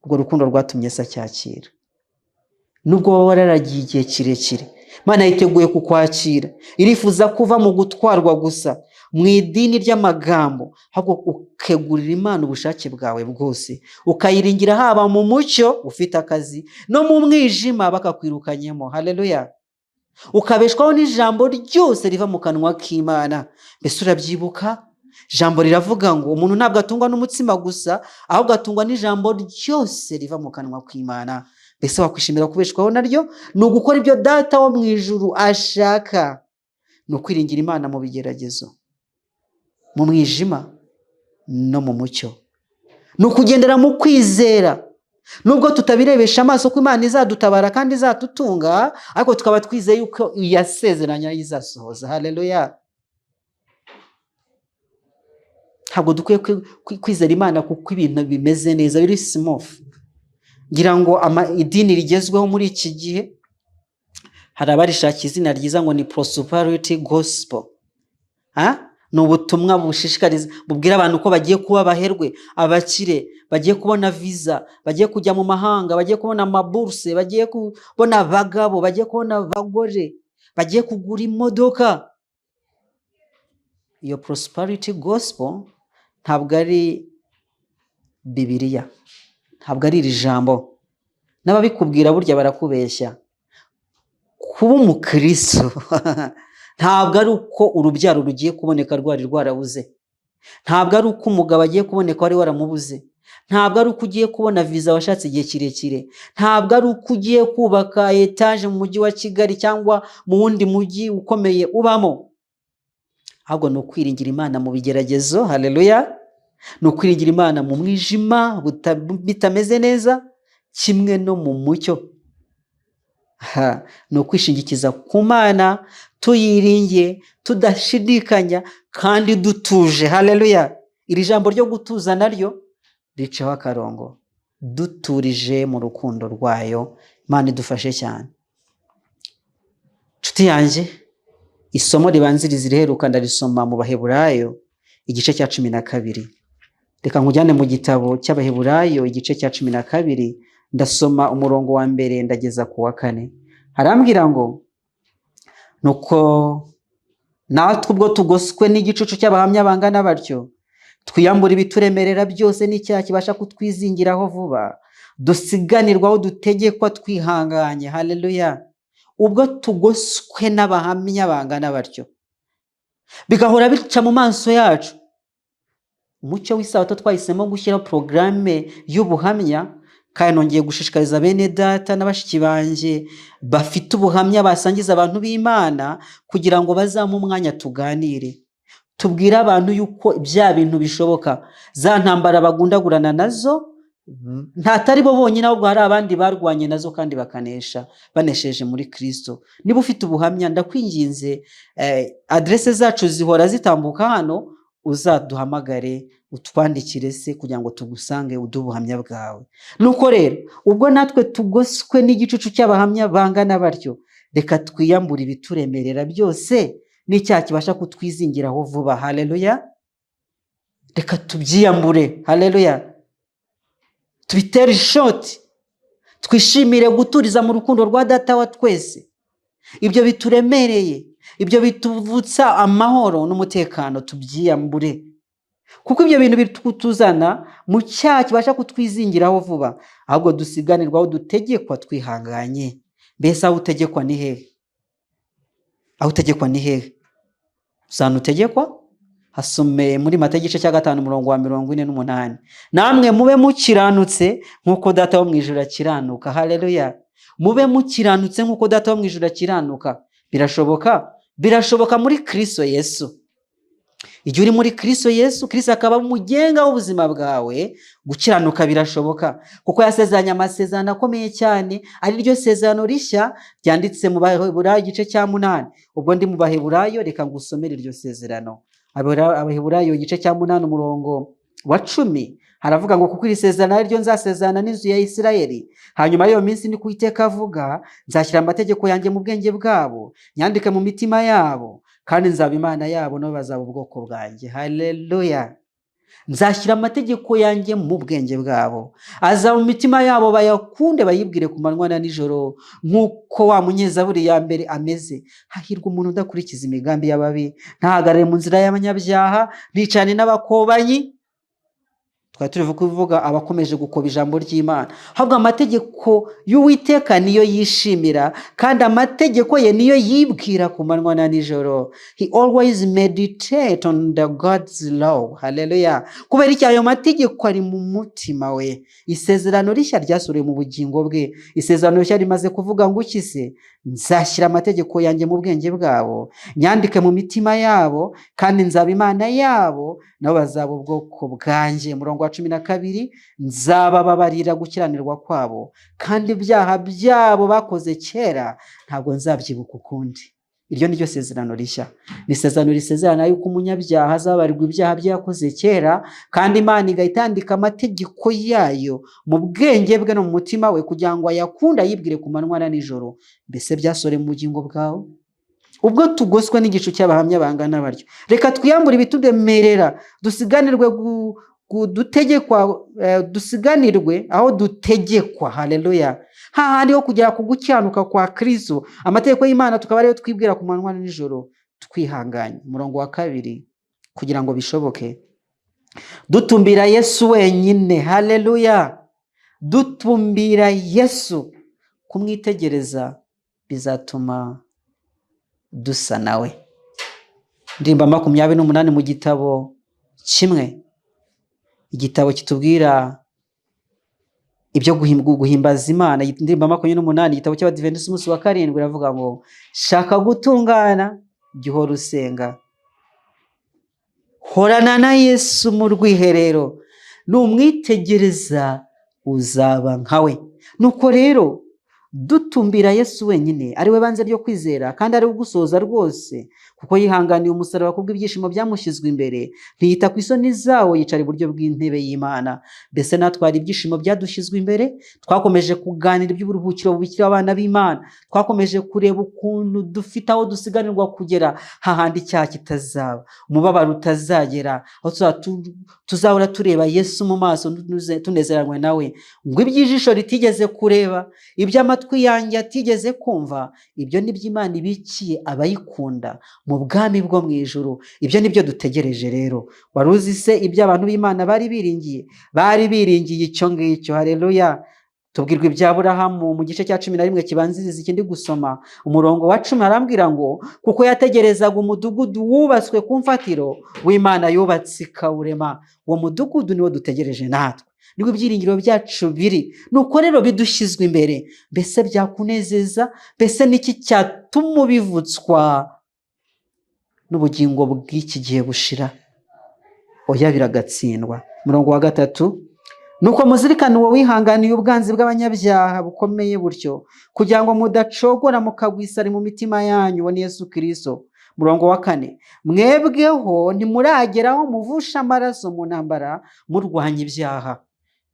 Urwo rukundo rwatumye Yesu acyakira. nubwo waba wararagiye igihe kirekire, Imana yiteguye kukwakira. Irifuza kuva mu gutwarwa gusa mu idini ry'amagambo, ahubwo ukegurira Imana ubushake bwawe bwose, ukayiringira haba mu mucyo ufite akazi no mu mwijima bakakwirukanyemo. Haleluya! Ukabeshwaho n'ijambo ryose riva mu kanwa k'Imana. Mbese urabyibuka? Ijambo riravuga ngo umuntu ntabwo atungwa n'umutsima gusa, ahubwo atungwa n'ijambo ryose riva mu kanwa k'Imana. Mbese wakwishimira kubeshwaho naryo? Ni ugukora ibyo Data wo mu ijuru ashaka. Ni ukwiringira Imana mu bigeragezo, mu mwijima no mu mucyo. Ni ukugendera mu kwizera, nubwo tutabirebesha amaso ko Imana izadutabara kandi izatutunga, ariko tukaba twizeye yuko yasezeranya izasohoza. Haleluya! Ntabwo dukwiye kwizera Imana kuko ibintu bimeze neza, biri smooth. Ngira ngo idini rigezweho muri iki gihe, hari abarishaka izina ryiza ngo ni prosperity gospel. Ni ubutumwa bushishikariza, bubwira abantu ko bagiye kuba abaherwe, abakire, bagiye kubona visa, bagiye kujya mu mahanga, bagiye kubona amaburse, bagiye kubona abagabo, bagiye kubona abagore, bagiye kugura imodoka. Iyo prosperity gospel ntabwo ari Bibiliya, ntabwo ari iri jambo. N'ababikubwira burya barakubeshya. Kuba umukristo ntabwo ari uko urubyaro rugiye kuboneka rwari rwarabuze, ntabwo ari uko umugabo agiye kuboneka wari waramubuze, ntabwo ari uko ugiye kubona visa washatse igihe kirekire, ntabwo ari uko ugiye kubaka etaje mu mujyi wa Kigali cyangwa mu wundi mujyi ukomeye ubamo. Ahubwo ni ukwiringira Imana mu bigeragezo. Haleluya! Ni ukwiringira Imana mu mwijima bitameze neza, kimwe no mu mucyo. Ni ukwishingikiza ku Mana, tuyiringiye, tudashidikanya kandi dutuje. Haleluya! Iri jambo ryo gutuza naryo riceho akarongo, duturije mu rukundo rwayo. Imana idufashe cyane. Nshuti yanjye, isomo ribanziriza iriheruka ndarisoma mu Baheburayo igice cya 12. Reka nkujyane mu gitabo cy'Abaheburayo igice cya 12, ndasoma umurongo wa mbere ndageza ku wa 4. Harambwira ngo nuko natwe ubwo tugoswe n'igicucu cy'abahamya bangana batyo, twiyambura ibituremerera byose n'icyaha kibasha kutwizingiraho vuba, dusiganirwaho dutegekwa twihanganye. Haleluya! Ubwo tugoswe n'abahamya bangana batyo, bigahora bica mu maso yacu. Umucyo w'isabato twahisemo gushyira porogaramu y'ubuhamya, kandi nongeye gushishikariza bene data n'abashiki banjye bafite ubuhamya basangiza abantu b'Imana, kugira ngo bazamu umwanya tuganire, tubwire abantu yuko bya bintu bishoboka. Za ntambara bagundagurana nazo ntatari bo bonyine, ahubwo hari abandi barwanye nazo kandi bakanesha, banesheje muri Kristo. Niba ufite ubuhamya, ndakwinginze, adresse zacu zihora zitambuka hano, uzaduhamagare utwandikire se kugira ngo tugusange uduhe ubuhamya bwawe. Nuko rero ubwo natwe tugoswe n'igicucu cy'abahamya bangana batyo, reka twiyambure ibituremerera byose n'icyaha kibasha kutwizingiraho vuba. Haleluya! Reka tubyiyambure. Haleluya! Tubitere ishoti, twishimire guturiza mu rukundo rwa Data wa twese. Ibyo bituremereye, ibyo bituvutsa amahoro n'umutekano, tubyiyambure, kuko ibyo bintu bituzana mu cyaha kibasha kutwizingiraho vuba, ahubwo dusiganirwaho dutegekwa twihanganye. Mbese aho utegekwa ni hehe? Aho utegekwa ni hehe? Usana utegekwa? Hasome muri Matayo igice cya 5 umurongo wa 48. Namwe mube mukiranutse nk'uko Data wo mu ijuru akiranuka. Haleluya! Mube mukiranutse nk'uko Data wo mu ijuru akiranuka. Birashoboka? Birashoboka muri Kristo Yesu. Igihe uri muri Kristo Yesu, Kristo akaba umugenga w'ubuzima bwawe, gukiranuka birashoboka, kuko yasezeranye amasezerano akomeye cyane, ari ryo sezerano rishya ryanditse mu Baheburayo igice cya 8. Ubwo ndi mu Baheburayo, reka ngusomere iryo sezerano. Abaheburayo igice cya 8 umurongo wa 10 haravuga ngo, kuko iri sezerano ari ryo nzasezerana n'inzu ya Isirayeli hanyuma y'iyo minsi, ni ku Uwiteka avuga, nzashyira amategeko yanjye mu bwenge bwabo, nyandike mu mitima yabo, kandi nzaba Imana yabo, nabo bazaba ubwoko bwanjye. Haleluya! nzashyira amategeko yanjye mu bwenge bwabo, aza mu mitima yabo bayakunde bayibwire ku manywa na nijoro, nk'uko wa munyezaburi ya mbere ameze. Hahirwa umuntu udakurikiza imigambi y'ababi, ntahagarare mu nzira y'abanyabyaha, nticane n'abakobanyi. Twari turi kuvuga abakomeje gukoba ijambo ry'Imana. Ahubwo amategeko y'Uwiteka niyo yishimira, kandi amategeko ye niyo yibwira ku manywa na nijoro. He always meditate on the God's law. Hallelujah. Kubera iki ayo mategeko ari mu mutima we. Isezerano rishya ryasuriye mu bugingo bwe. Isezerano rishya rimaze kuvuga ngo iki se? Nzashyira amategeko yanjye mu bwenge bwabo, nyandike mu mitima yabo, kandi nzaba Imana yabo, nabo bazaba ubwoko bwanjye. Murongo wa 12, nzabababarira gukiranirwa kwabo, kandi ibyaha byabo bakoze kera ntabwo nzabyibuka ukundi. Iryo ni ryo sezerano rishya. Ni isezerano risezerana yuko umunyabyaha azabarirwa ibyaha bye yakoze kera, kandi Imana igahitandika amategeko yayo mu bwenge bwe no mu mutima we, kugira ngo ayakunde ayibwire ku manywa na nijoro. Mbese byasore mu bugingo bwawe? Ubwo tugoswe n'igicu cy'abahamya bangana baryo, reka twiyambure ibitudemerera, dusiganirwe dusiganirwe aho dutegekwa. Haleluya. Hahandi ho kugera ku gukiranuka kwa Kristo, amategeko y'Imana tukaba ariyo twibwira ku manywa na nijoro twihanganye. Murongo wa 2, kugira ngo bishoboke dutumbira Yesu wenyine. Haleluya. Dutumbira Yesu, kumwitegereza bizatuma dusa nawe. Ndirimba 28 mu gitabo kimwe, igitabo kitubwira ibyo guhimbaza Imana. Ndirimba 28, igitabo cy'Abadiventisi umunsi wa 7, iravuga ngo shaka gutungana, jya uhora usenga, horana na Yesu mu rwiherero, numwitegereza uzaba nkawe. Nuko rero dutumbira Yesu wenyine, ari we banze ryo kwizera, kandi ari we ugusoza rwose, kuko yihanganiye umusaraba kubw'ibyishimo byamushyizwe imbere, ntiyita ku isoni zawo, yicara iburyo bw'intebe y'Imana. Mbese natwara ibyishimo byadushyizwe imbere, twakomeje kuganira iby'uburuhukiro bubikira abana b'Imana, twakomeje kureba ukuntu dufite aho dusiganirwa kugera, hahandi icyaha kitazaba, umubabaro utazagera, aho tuzahora tureba Yesu mu maso, tunezeranywe nawe. Ngo iby'ijisho ritigeze kureba, iby'amatwi yanjye atigeze kumva, ibyo ni by'Imana ibikiye abayikunda mu bwami bwo mu ijuru. Ibyo nibyo dutegereje rero. Wari uzi se ibyo abantu b'Imana bari biringiye? Bari biringiye icyo ngicyo. Haleluya. Tubwirwa ibya Aburahamu mu gice cya 11 kibanziriza ikindi gusoma, umurongo wa 10, arambwira ngo kuko yategerezaga umudugudu wubatswe ku mfatiro w'Imana yubatse ikawurema. Uwo mudugudu niwo dutegereje natwe, niwo ibyiringiro byacu biri. Nuko rero bidushyizwe imbere. Mbese byakunezeza? Mbese niki cyatuma bivutswa n'ubugingo bw'iki gihe bushira? Oya, biragatsindwa. Murongo wa 3, nuko muzirikane uwo wihanganiye ubwanzi bw'abanyabyaha bukomeye butyo, kugira ngo mudacogora mukagwisari mu mitima yanyu. Uwo ni Yesu Kristo. Murongo wa 4, mwebweho ntimurageraho muvusha amaraso mu ntambara murwanya ibyaha.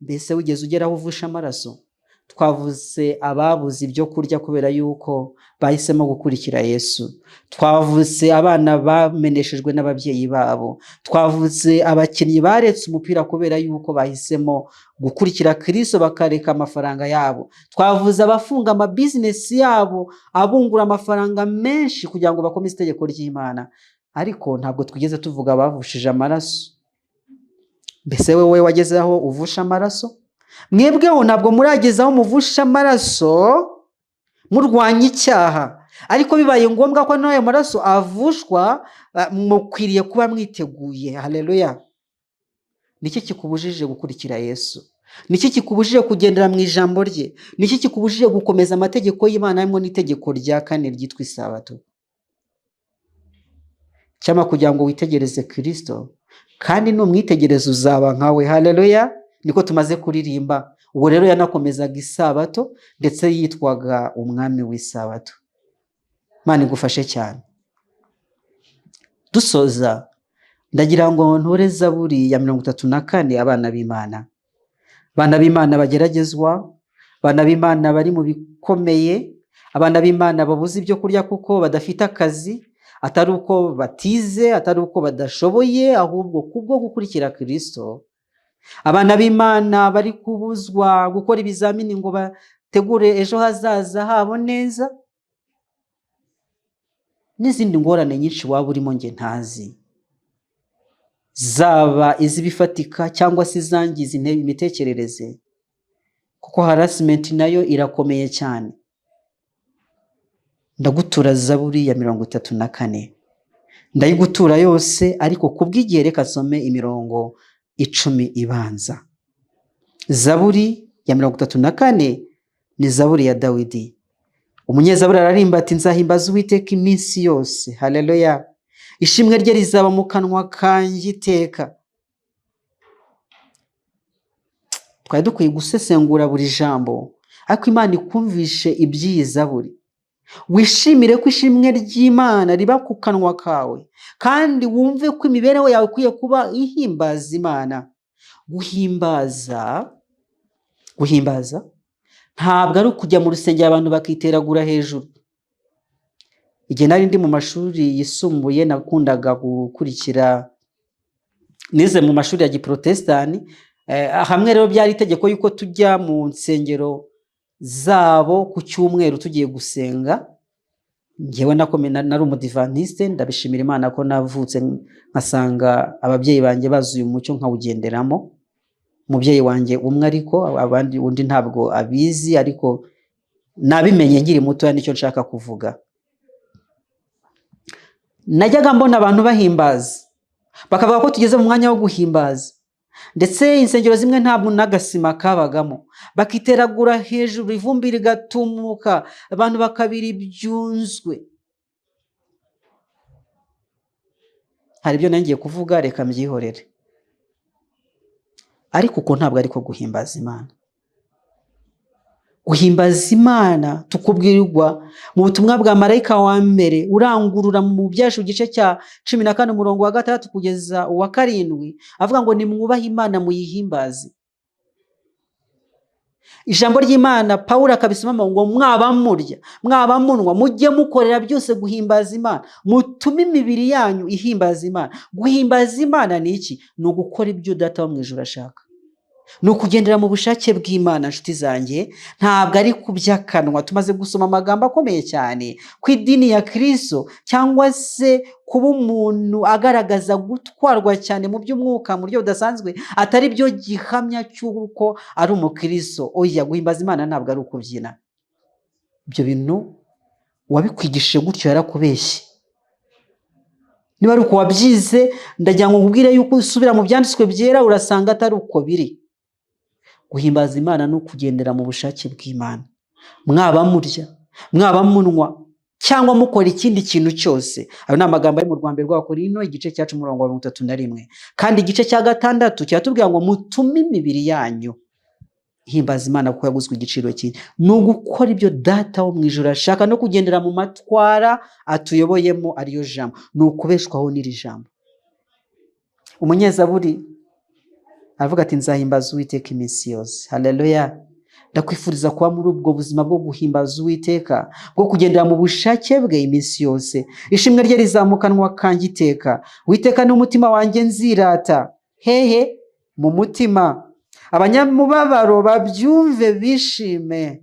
Mbese wigeze ugeraho uvusha amaraso? Twavuze ababuze ibyo kurya kubera yuko bahisemo gukurikira Yesu. Twavuze abana bameneshejwe n'ababyeyi babo. Twavuze abakinnyi baretse umupira kubera yuko bahisemo gukurikira Kristo bakareka amafaranga yabo. Twavuze abafunga amabizinesi yabo abungura amafaranga menshi kugira ngo bakomeze itegeko ry'Imana. Ariko ntabwo twigeze tuvuga abavushije amaraso. Mbese wowe wageze aho uvusha amaraso? Mwebweho ntabwo muragezaho muvusha amaraso murwanya icyaha, ariko bibaye ngombwa ko n'ayo maraso avushwa, mukwiriye kuba mwiteguye. Haleluya. Niki kikubujije gukurikira Yesu? Niki kikubujije kugendera mu ijambo rye? Niki kikubujije gukomeza amategeko y'Imana, harimo n'itegeko rya 4 ryitwa isabato? Cyama kugira ngo witegereze Kristo, kandi numwitegereza uzaba nkawe. Haleluya. Niko tumaze kuririmba. Uwo rero yanakomezaga isabato, ndetse yitwaga umwami w'isabato. Imana igufashe cyane. Dusoza, ndagira ngo ntore Zaburi ya 34, abana b'Imana. Abana b'Imana bageragezwa, abana b'Imana bari mu bikomeye, abana b'Imana babuze ibyo kurya kuko badafite akazi, atari uko batize, atari uko badashoboye, ahubwo kubwo gukurikira Kristo. Abana b'Imana bari kubuzwa gukora ibizamini ngo bategure ejo hazaza habo neza, n'izindi ngorane nyinshi waba urimo nge ntazi, zaba iz'ibifatika cyangwa se izangiza imitekerereze, kuko harassment nayo irakomeye cyane. Ndagutura Zaburi ya 34, ndayigutura yose, ariko kubw'igihe reka nsome imirongo 10 ibanza. Zaburi ya 34 ni Zaburi ya Dawidi. Umunyezaburi ararimba ati nzahimbaza Uwiteka iminsi yose. Haleluya. Ishimwe rye rizaba mu kanwa kanjye iteka. Twari dukwiye gusesengura buri jambo, ariko Imana ikumvishe iby'iyi Zaburi. Wishimire ko ishimwe ry'Imana riba ku kanwa kawe, kandi wumve ko imibereho yawe ikwiye kuba ihimbaza Imana. Guhimbaza ntabwo ari ukujya mu rusengero abantu bakiteragura hejuru. Igihe nari ndi mu mashuri yisumbuye nakundaga gukurikira, nize mu mashuri ya Giprotestani, hamwe rero byari itegeko yuko tujya mu nsengero zabo ku cyumweru tugiye gusenga. Ngewe nari umudivantiste, ndabishimira Imana ko navutse nkasanga ababyeyi banjye bazuye umucyo nkawugenderamo. Umubyeyi wanjye umwe, ariko abandi undi ntabwo abizi, ariko nabimenye nkiri muto, nicyo nshaka kuvuga. Najyaga mbona abantu bahimbaza, bakavuga ko tugeze mu mwanya wo guhimbaza, ndetse insengero zimwe ntabwo n'agasima kabagamo, bakiteragura hejuru, ivumbi rigatumuka, abantu bakabira ibyunzwe. Hari ibyo nangiye kuvuga, reka mbyihorere. Ariko uko ntabwo ariko guhimbaza Imana. Guhimbaza Imana tukubwirirwa mu butumwa bwa marayika wa mbere urangurura mu Byashu igice cya 14 umurongo wa 6 kugeza uwa 7, avuga ngo nimwubahe Imana muyihimbaze. Ijambo ry'Imana Pawulo akabisoma ngo mwaba munwa mujye mukorera byose guhimbaza Imana, mutume imibiri yanyu ihimbaza Imana. Guhimbaza Imana ni iki? Ni ugukora ibyo Data wo mu ijuru ashaka, ni ukugendera mu bushake bw'Imana. Nshuti zanjye, ntabwo ari kubyakanwa. Tumaze gusoma amagambo akomeye cyane ku idini ya Kristo, cyangwa se kuba umuntu agaragaza gutwarwa cyane mu by'umwuka mu buryo budasanzwe, atari byo gihamya cy'uko ari umukristo. Oya, guhimbaza Imana ntabwo ari ukubyina. Ibyo bintu wabikwigishije gutyo yarakubeshye. Niba ari uko wabyize, ndagira ngo nkubwire yuko usubira mu byanditswe byera urasanga atari uko biri. Guhimbaza Imana ni ukugendera mu bushake bw'Imana. Mwaba murya, mwaba munwa, cyangwa mukora ikindi kintu cyose. Ayo ni amagambo ari mu Rwambere rw'Abakorinto igice cya 10 umurongo wa 31, kandi igice cya 6 kiratubwira ngo mutume imibiri yanyu ihimbaza Imana kuko yaguzwe igiciro kinini. Ni ugukora ibyo Data wo mu ijuru ashaka, no kugendera mu matwara atuyoboyemo, ariyo jambo. Ni ukubeshwaho n'iri jambo. Umunyezaburi aravuga ati nzahimbaza Uwiteka iminsi yose. Haleluya. Ndakwifuriza kuba muri ubwo buzima bwo guhimbaza Uwiteka, bwo kugendera mu bushake bwe iminsi yose. Ishimwe rye rizamukanwa kanjye iteka. Uwiteka ni umutima wanjye nzirata. Hehe? Mu mutima. Abanyamubabaro babyumve bishime.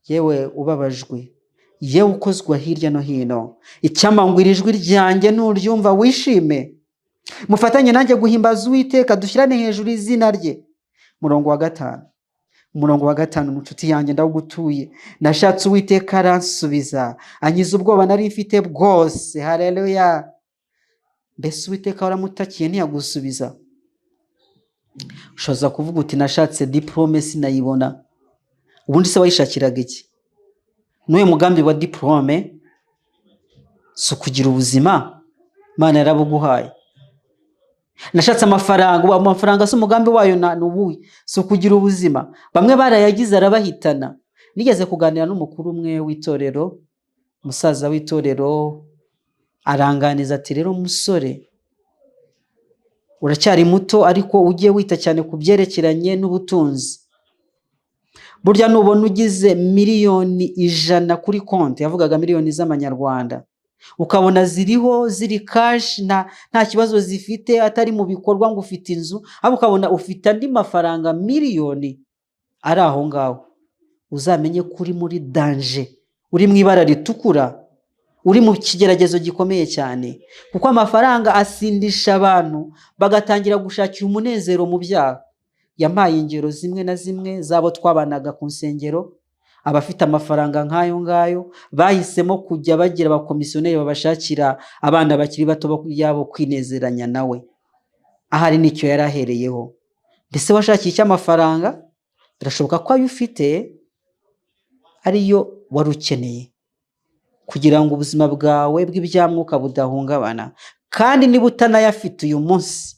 Yewe ubabajwe, yewe ukozwa hirya no hino, icyamangwira ijwi ryanjye nuryumva wishime. Mufatanye nanjye guhimbaza Uwiteka, dushyirane hejuru izina rye. Umurongo wa 5 mucuti yanjye ndawugutuye. Nashatse Uwiteka aransubiza, ankiza ubwoba nari mfite bwose. Haleluya. Mbese Uwiteka waramutakiye ntiyagusubiza? Ushoza kuvuga uti nashatse diplome sinayibona. Ubundi se wayishakiraga iki? N'uyu mugambi wa diplome si ukugira ubuzima Imana yarabuguhaye. Nashatse amafaranga si umugambi wayo n'ubuye, si ukugira ubuzima. Bamwe barayagize arabahitana. Nigeze kuganira n'umukuru umwe w'itorero, umusaza w'itorero, aranganiza ati rero musore, uracyari muto, ariko ugiye wita cyane ku byerekeranye n'ubutunzi. Burya nubona ugize miliyoni 100 kuri konti, yavugaga miliyoni z'amanyarwanda, ukabona ziriho ziri kashi nta kibazo zifite, atari mu bikorwa ngo ufite inzu, ahubwo ukabona ufite andi mafaranga miliyoni ari aho ngaho, uzamenye ko uri muri danje, uri mu ibara ritukura, uri mu kigeragezo gikomeye cyane, kuko amafaranga asindisha abantu bagatangira gushakira umunezero mu byaha. Yampaye ingero zimwe na zimwe z'abo twabanaga ku nsengero, abafite amafaranga nk'ayo ngayo bahisemo kujya bagira abakomisiyoneri babashakira abana bakiri bato yabo kwinezeranya nawe. Ahari nicyo yari ahereyeho. Mbese washakiye icy'amafaranga? Birashoboka ko ayo ufite ariyo wari ukeneye kugira ngo ubuzima bwawe bw'ibyamwuka budahungabana. Kandi niba utanayafite uyu munsi,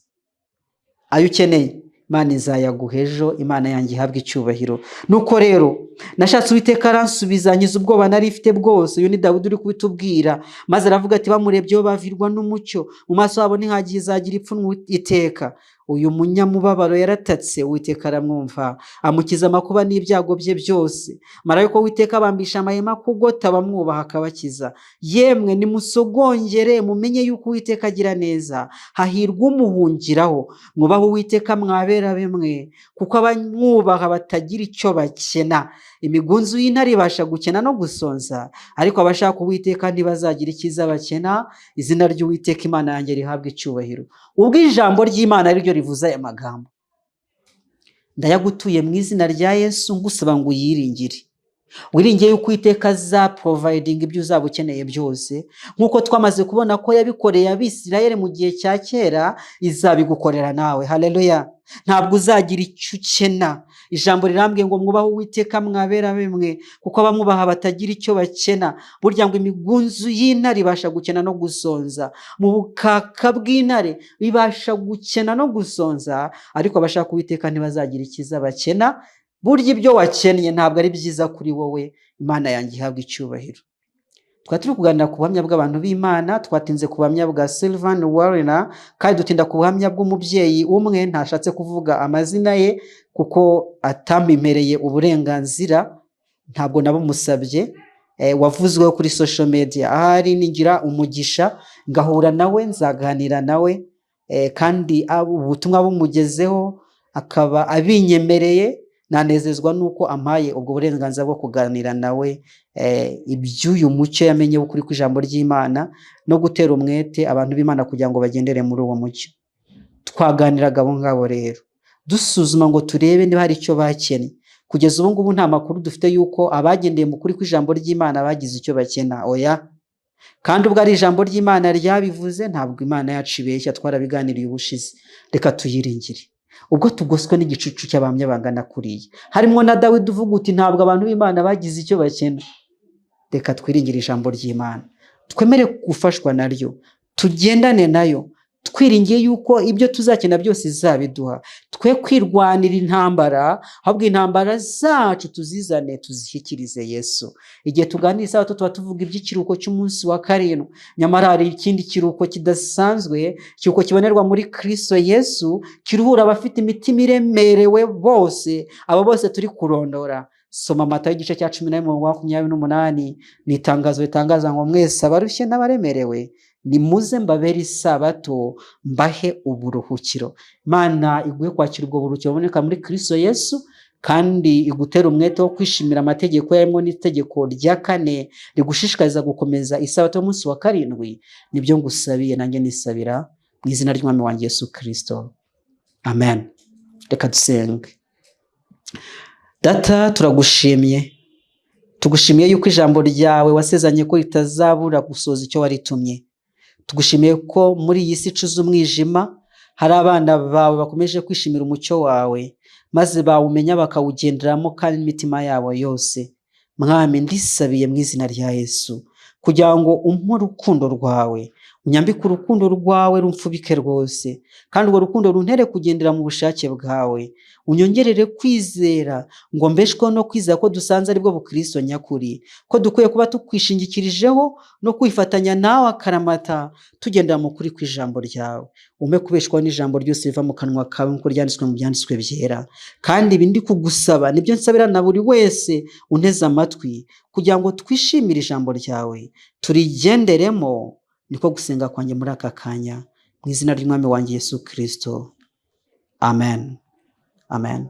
ayo ukeneye Imana izayaguha ejo. Imana yanjye ihabwe icyubahiro. Nuko rero nashatse Uwiteka aransubiza, ankiza ubwoba nari mfite bwose. Uyu ni Dawidi uri kubitubwira, maze aravuga ati bamurebyeho bavirwa n'umucyo, mu maso habo ntihagiye izagira ipfunwe iteka. Uyu munyamubabaro yaratatse, Uwiteka aramwumva, amukiza amakuba n'ibyago bye byose. Marayika w'Uwiteka abambisha amahema kugota abamwubaha akabakiza. Yemwe nimusogongere mumenye yuko Uwiteka agira neza, hahirwa umuhungiraho. Mwubahe Uwiteka mwabera bemwe, kuko abamwubaha batagira icyo bakena. Imigunzu y'intare ibasha gukena no gusonza, ariko abashaka Uwiteka ntibazagira icyiza bakena. Izina ry'Uwiteka Imana yanjye rihabwe icyubahiro. Ubwo ijambo ry'Imana ari ryo rivuze aya magambo, ndayagutuye mu izina rya Yesu, ngusaba ngo uyiringire. Wiringiye yuko Uwiteka azaprovidinga ibyo uzaba ukeneye byose, nk'uko twamaze kubona ko yabikoreye Abisirayeli mu gihe cya kera, izabigukorera nawe. Haleluya! Ntabwo uzagira icyo ukena. Ijambo rirambwiye ngo mwubahe Uwiteka mwabera bemwe, kuko abamwubaha batagira icyo bakena. Burya ngo imigunzu y'intare ibasha gukena no gusonza, mu bukaka bw'intare ibasha gukena no gusonza, ariko abashaka Uwiteka ntibazagira icyiza bakena. Burya ibyo wakennye ntabwo ari byiza kuri wowe. Imana yanjye ihabwe icyubahiro. Twari turi kuganira ku buhamya bw'abantu b'Imana, twatinze ku buhamya bwa Sylvain Warner, kandi dutinda ku buhamya bw'umubyeyi umwe ntashatse kuvuga amazina ye kuko atampimereye uburenganzira, ntabwo nabumusabye, wavuzweho kuri social media. Ahari ningira umugisha ngahura nawe, nzaganira nawe, kandi ubutumwa bumugezeho akaba abinyemereye, nanezezwa nuko ampaye ubwo burenganzira bwo kuganira nawe iby'uyu mucyo yamenye ukuri kw'ijambo ry'Imana, no gutera umwete abantu b'Imana kugira ngo bagendere muri uwo mucyo. Twaganiraga abo ngabo rero dusuzuma ngo turebe niba hari icyo bakennye. Kugeza ubu ngubu nta makuru dufite yuko abagendeye mu kuri kw'ijambo ry'Imana bagize icyo bakena. Oya, kandi ubwo ari ijambo ry'Imana ryabivuze, ntabwo Imana yacu ibeshya, twarabiganiriye ubushize. Reka tuyiringire. Ubwo tugoswe n'igicucu cy'abahamya bangana kuriya, harimo na Dawidi uvuga uti ntabwo abantu b'Imana bagize icyo bakena. Reka twiringire ijambo ry'Imana, twemere gufashwa naryo, tugendane nayo, twiringiye yuko ibyo tuzakena byose izabiduha. Twe kwirwanira intambara, ahubwo intambara zacu tuzizane tuzishyikirize Yesu. Igihe tuganira Isabato tuba tuvuga iby'ikiruhuko cy'umunsi wa karindwi, nyamara hari ikindi kiruhuko kidasanzwe, ikiruhuko kibonerwa muri Kristo Yesu, kiruhura abafite imitima iremerewe bose. Abo bose turi kurondora. Soma Matayo igice cya 11:28, ni itangazo ritangaza ngo mwese abarushye n'abaremerewe nimuze mbabere isabato mbahe uburuhukiro. Imana iguhe kwakira ubwo buruhukiro buboneka muri Kristo Yesu, kandi igutera umwete wo kwishimira amategeko yarimo n'itegeko rya 4 rigushishikariza gukomeza isabato y'umunsi wa karindwi. Nibyo ngusabiye nanjye nisabira mu izina ry'Umwami wanjye Yesu Kristo. Amen. Reka dusenge. Data, turagushimiye, tugushimiye yuko ijambo ryawe wasezanye ko ritazabura gusoza icyo waritumye. Tugushimiye ko muri iyi si icuza umwijima hari abana bawe bakomeje kwishimira umucyo wawe, maze bawumenya bakawugenderamo kandi n'imitima yabo yose. Mwami, ndisabiye mu izina rya Yesu kugira ngo umpe urukundo rwawe, unyambike urukundo rwawe rumfubike rwose, kandi urwo rukundo runtere kugendera mu bushake bwawe. Unyongerere kwizera ngo mbeshweho no kwizera ko dusanze aribwo bukristo nyakuri, ko dukwiye kuba tukwishingikirijeho no kwifatanya nawe akaramata tugendera mu kuri kw'ijambo ryawe. Umpe kubeshwaho n'ijambo ryose riva mu kanwa kawe nk'uko ryanditswe mu byanditswe byera. Kandi ibi ndi kugusaba nibyo nsabira na buri wese unteze amatwi, kugira ngo twishimire ijambo ryawe turigenderemo. Niko gusenga kwanjye muri aka kanya mu izina ry'umwami wanjye Yesu Kristo. Amen. Amen.